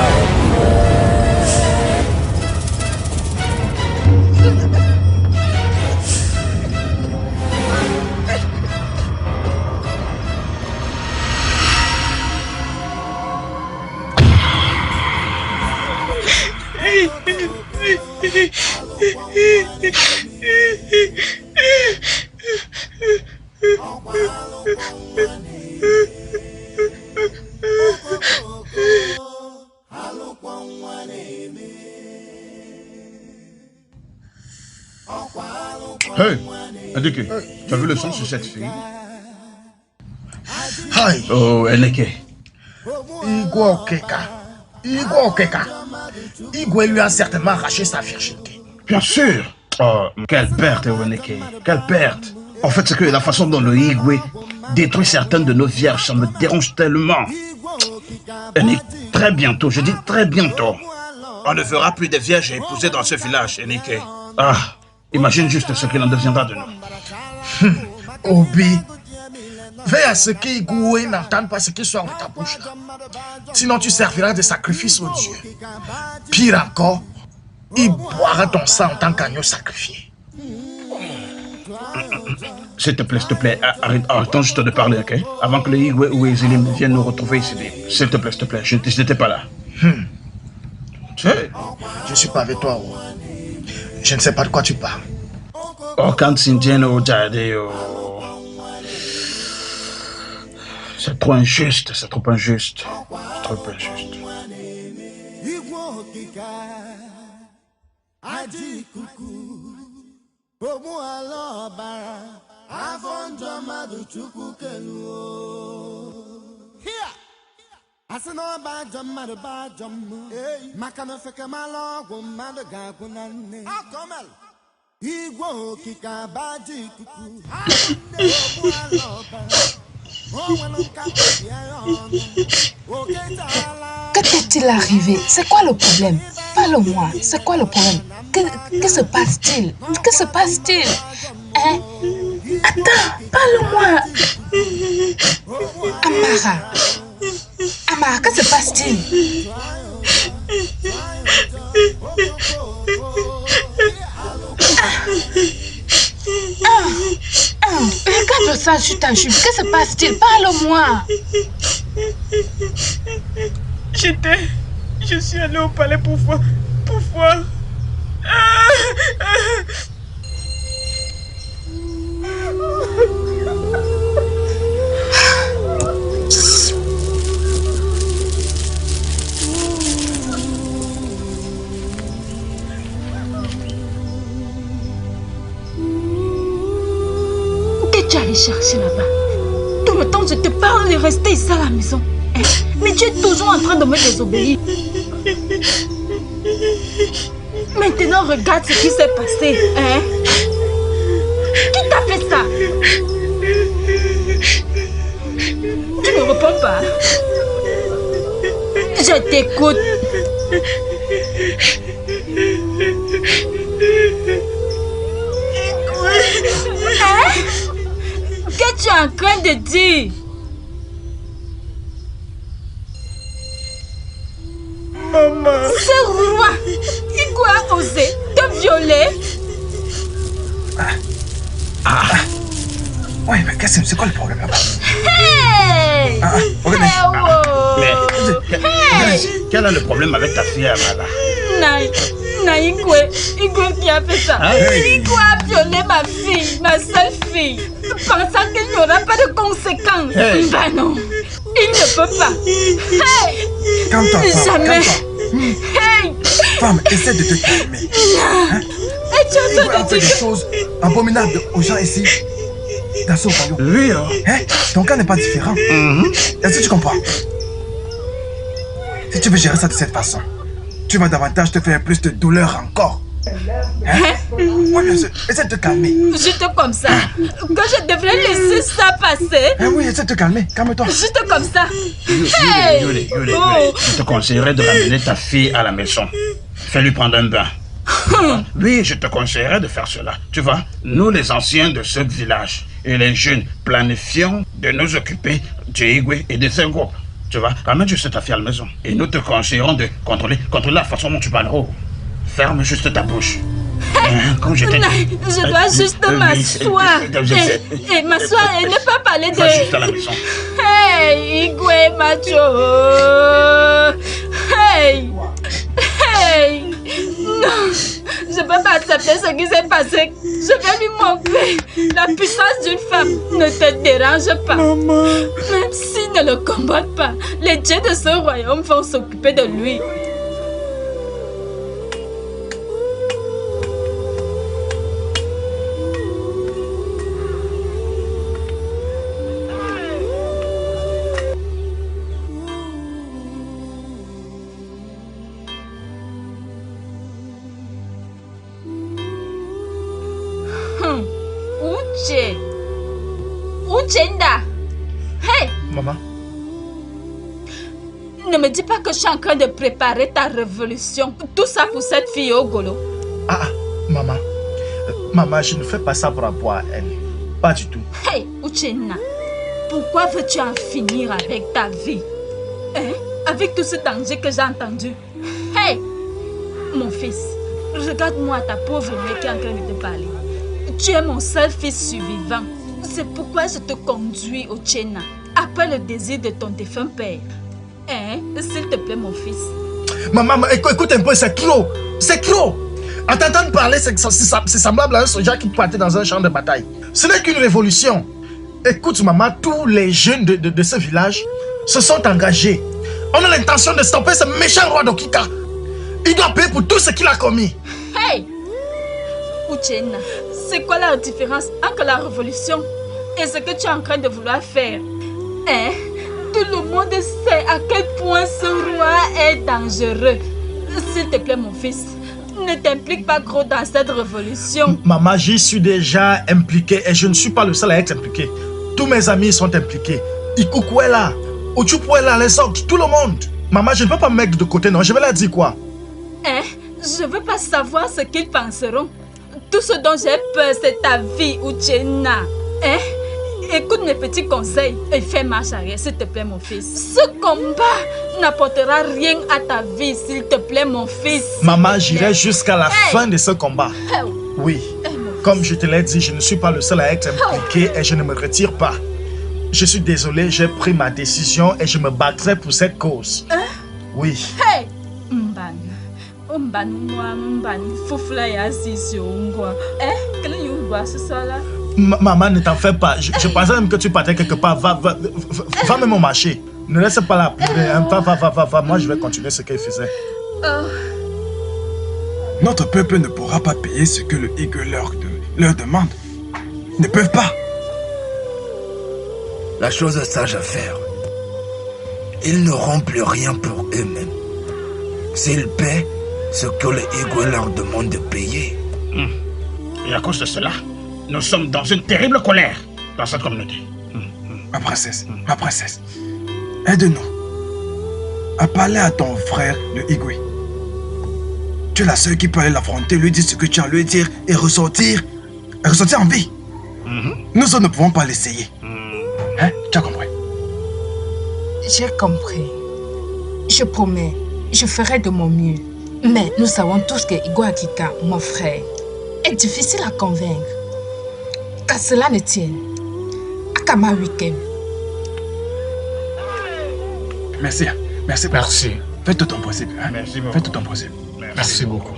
Hey, Eneke, tu as vu le sang sur cette fille? Hi. Oh, Eneke. Igwe lui a certainement arraché sa virginité. Bien sûr. Oh, quelle perte, Eneke. Quelle perte. En fait, c'est que la façon dont le Igwe détruit certaines de nos vierges, ça me dérange tellement. Eneke, très bientôt, je dis très bientôt, on ne verra plus de vierges épousées dans ce village, Eneke. Ah, imagine juste ce qu'il en deviendra de nous. Obi, veille à ce qu'Igwe n'entende pas ce qui sort de ta bouche là. Sinon tu serviras de sacrifice au Dieu. Pire encore, il boira ton sang en tant qu'agneau sacrifié. S'il te plaît, arrêtons juste de parler, ok? Avant que le Igwe ou Ezilim viennent nous retrouver ici. S'il te plaît, je n'étais pas là. Tu sais? Je suis pas avec toi, oh. Je ne sais pas de quoi tu parles. Oh, quand Sindieno Jadeo. C'est trop injuste, c'est trop injuste. C'est trop injuste. Que t'est-il arrivé? C'est quoi le problème? Parle-moi, c'est quoi le problème? Que se passe-t-il? Que se passe-t-il? Hein? Attends, parle-moi. Amara, que se passe-t-il? Regarde ça sur ta jupe. Que se passe-t-il? Parle-moi. Je suis allé au palais pour voir. tu es allé chercher là-bas? Tout le temps, je te parle de rester ici à la maison. Hein? Mais tu es toujours en train de me désobéir. Maintenant, regarde ce qui s'est passé. Hein? Qui t'a fait ça? Tu ne réponds pas. Je t'écoute. Hein? Qu'est-ce que tu es en train de dire? Maman. Ce roi, Igwe a osé te violer. Oui, mais c'est quoi le problème là-bas? Hey! Mais quel est le problème avec ta fille, Amala? Igwe qui a fait ça. Igwe a violé ma fille, ma seule fille, pensant qu'il n'y aura pas de conséquences. Ben non, il ne peut pas. Hey! Calme-toi, jamais. Hey! Femme, essaie de te calmer. Igwe a fait des choses abominables aux gens ici. Dans ce royaume. Oui, hein? Ton cas n'est pas différent. Est-ce que tu comprends? Si tu veux gérer ça de cette façon, tu vas davantage te faire plus de douleur encore. Hein? Oui, bien sûr. Essaie de te calmer. Juste comme ça. Que je devrais laisser ça passer. Oui, essaie de te calmer. Calme-toi. Juste comme ça. Yule, je te conseillerais de ramener ta fille à la maison. Fais-lui prendre un bain. Oui, je te conseillerais de faire cela. Tu vois, nous les anciens de ce village et les jeunes planifions de nous occuper de Igwe et de ses groupes. Tu vois, ramène juste ta fille à la maison. Et nous te conseillerons de contrôler la façon dont tu parles. Ferme juste ta bouche. Comme je t'ai dit. Je dois juste m'asseoir. Et m'asseoir et ne pas parler de... Va juste à la maison. Hey, Igwe Macho. Hey. Hey. Non, je ne peux pas accepter ce qui s'est passé. Je vais lui montrer la puissance d'une femme. Ne te dérange pas. Maman. Même s'il ne le combattent pas, les dieux de ce royaume vont s'occuper de lui. Uchenda. Hey! Maman. Ne me dis pas que je suis en train de préparer ta révolution. Tout ça pour cette fille au golo. Maman. Maman, je ne fais pas ça pour avoir elle. Pas du tout. Hey, Uchenda. Pourquoi veux-tu en finir avec ta vie? Hein? Avec tout ce danger que j'ai entendu. Hey! Mon fils, regarde-moi ta pauvre mère qui est en train de te parler. Tu es mon seul fils survivant. C'est pourquoi je te conduis au Tchéna, après le désir de ton défunt père. Hein? S'il te plaît, mon fils. Maman, écoute un peu, c'est trop. C'est trop. En t'entendant parler, c'est semblable à un soldat qui partait dans un champ de bataille. Ce n'est qu'une révolution. Écoute, maman, tous les jeunes de ce village se sont engagés. On a l'intention de stopper ce méchant roi d'Okika. Il doit payer pour tout ce qu'il a commis. Hey! Uchenna, c'est quoi la différence entre la révolution et ce que tu es en train de vouloir faire? Hein? Tout le monde sait à quel point ce roi est dangereux. S'il te plaît, mon fils, ne t'implique pas trop dans cette révolution. Maman, j'y suis déjà impliqué et je ne suis pas le seul à être impliqué. Tous mes amis sont impliqués. Ikuku est là, Ochupu est là, les autres, tout le monde. Maman, je ne peux pas me mettre de côté, non. Je vais leur dire quoi? Hein? Je veux pas savoir ce qu'ils penseront. Tout ce dont j'ai peur, c'est ta vie, Uchenna. Hein? Écoute mes petits conseils et fais marche arrière, s'il te plaît, mon fils. Ce combat n'apportera rien à ta vie, s'il te plaît, mon fils. Maman, j'irai jusqu'à la fin de ce combat. Oui. Comme je te l'ai dit, je ne suis pas le seul à être impliqué et je ne me retire pas. Je suis désolé, j'ai pris ma décision et je me battrai pour cette cause. Oui. Hey! Maman, ne t'en fais pas. Je pensais même que tu partais quelque part. Va même au marché. Ne laisse pas la pleurer. Va. Moi, je vais continuer ce qu'elle faisait. Notre peuple ne pourra pas payer ce que le Igwe leur demande. Ils ne peuvent pas. la chose sage à faire. Ils n'auront plus rien pour eux-mêmes. S'ils paient ce que les Igwe leur demandent de payer. Et à cause de cela, nous sommes dans une terrible colère dans cette communauté. Ma princesse, aide-nous à parler à ton frère de Igwe. Tu es la seule qui peut aller l'affronter, lui dire ce que tu as à lui dire et ressortir en vie. Nous autres ne pouvons pas l'essayer. Hein? Tu as compris? J'ai compris. Je promets, je ferai de mon mieux. Mais nous savons tous que Igwe Akika, mon frère, est difficile à convaincre. Qu'à cela ne tienne. Akama Weekend. Merci. Merci. Fais tout ton possible. Hein? Merci beaucoup. Fais tout ton possible. Merci beaucoup.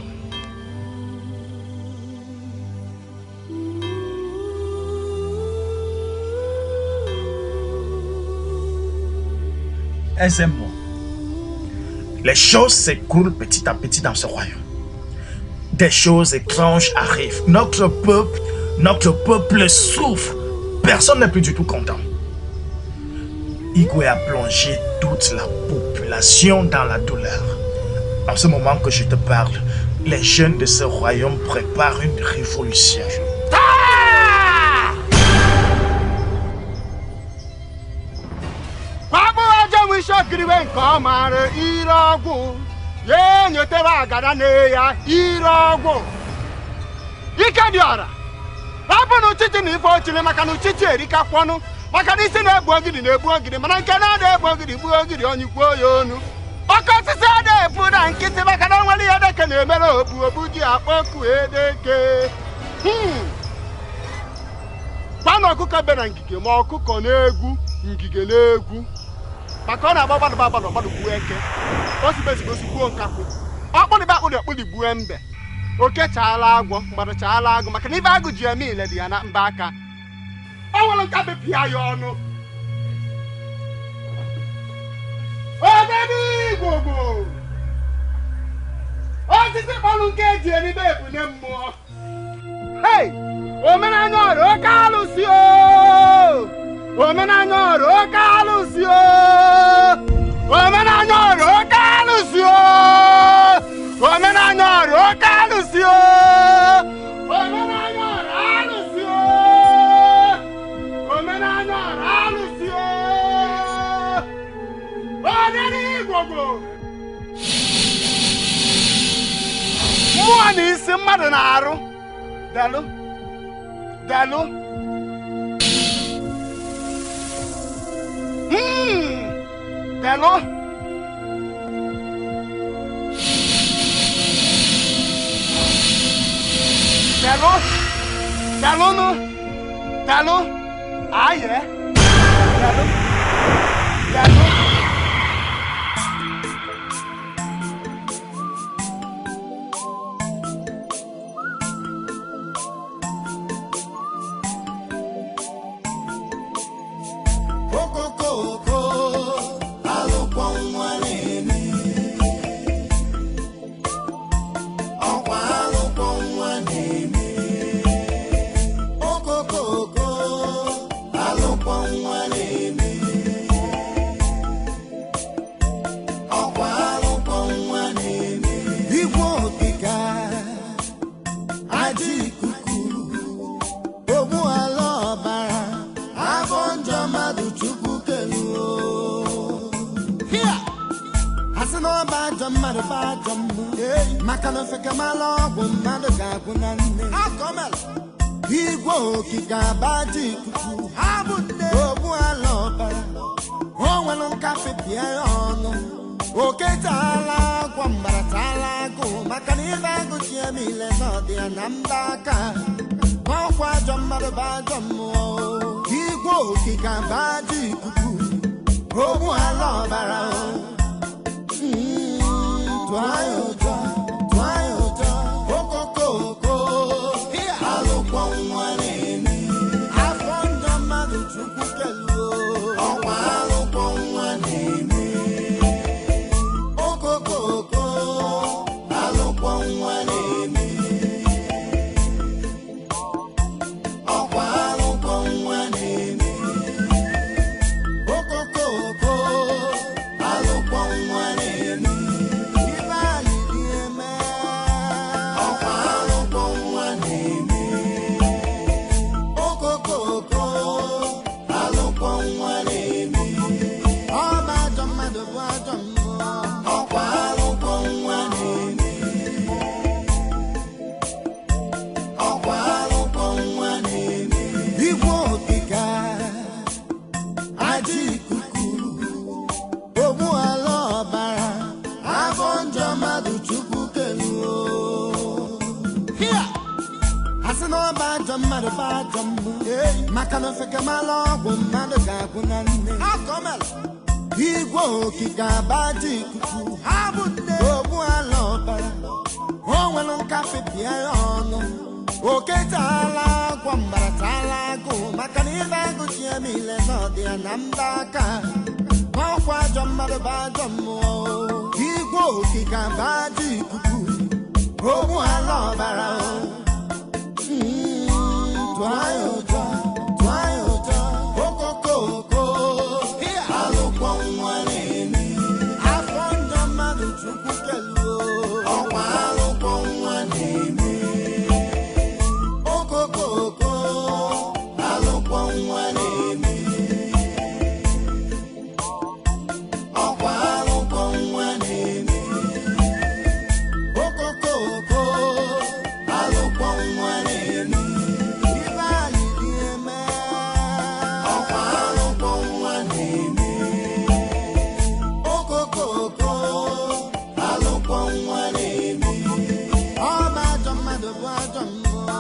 Aisez-moi. Les choses s'écroulent petit à petit dans ce royaume. Des choses étranges arrivent. Notre peuple souffre. Personne n'est plus du tout content. Igwe a plongé toute la population dans la douleur. En ce moment que je te parle, les jeunes de ce royaume préparent une révolution. Hey! Omenanyoro Kalusio! Omenanyoro Kalusio! Omenanyoro Kalusio! Omenanyoro Kalusio! Omenanyoro Alusio! Omenanyoro Alusio! Odeni Gogo! Mwani isi mmadụ na-arụ. Dalo. Dalo. Dalo. Dalo. Dalo no. Dalo. Ah, yeah. Dalo. Dalo. asị na ọ bụ ajọ mmadụ bụ ajọ mmụọ maka na ofe kemala ọgwụ mmadụ ga-abụ na nne igwe okike abaji ikuku ogbu ala ọbara o nwere nkafe pịa ya ọnụ oke taala agwọ mbara taala agụ maka na ibe agụchi ya niile na ọdị ya na mba aka n'ọkwa ajọ mmadụ bụ ajọ mmụọ igwe okike abaji ikuku ogbu ala ọbara tụọ ya ụjọ okokoko alụkwọ nwa na-eme afọ njọ mmadụ chukwu keluo ọkwa alụkwọ nwa na-eme okokoko alụkwọ nwa na-eme ọkwa alụkwọ nwa na-eme okokoko alụkwọ nwa na-eme ibe anyị dị eme ọkwa alụkwọ nwa na-eme okokoko alụkwọ nwa na-eme ọ bụ ajọ mmadụ bụ ajọ mmụọ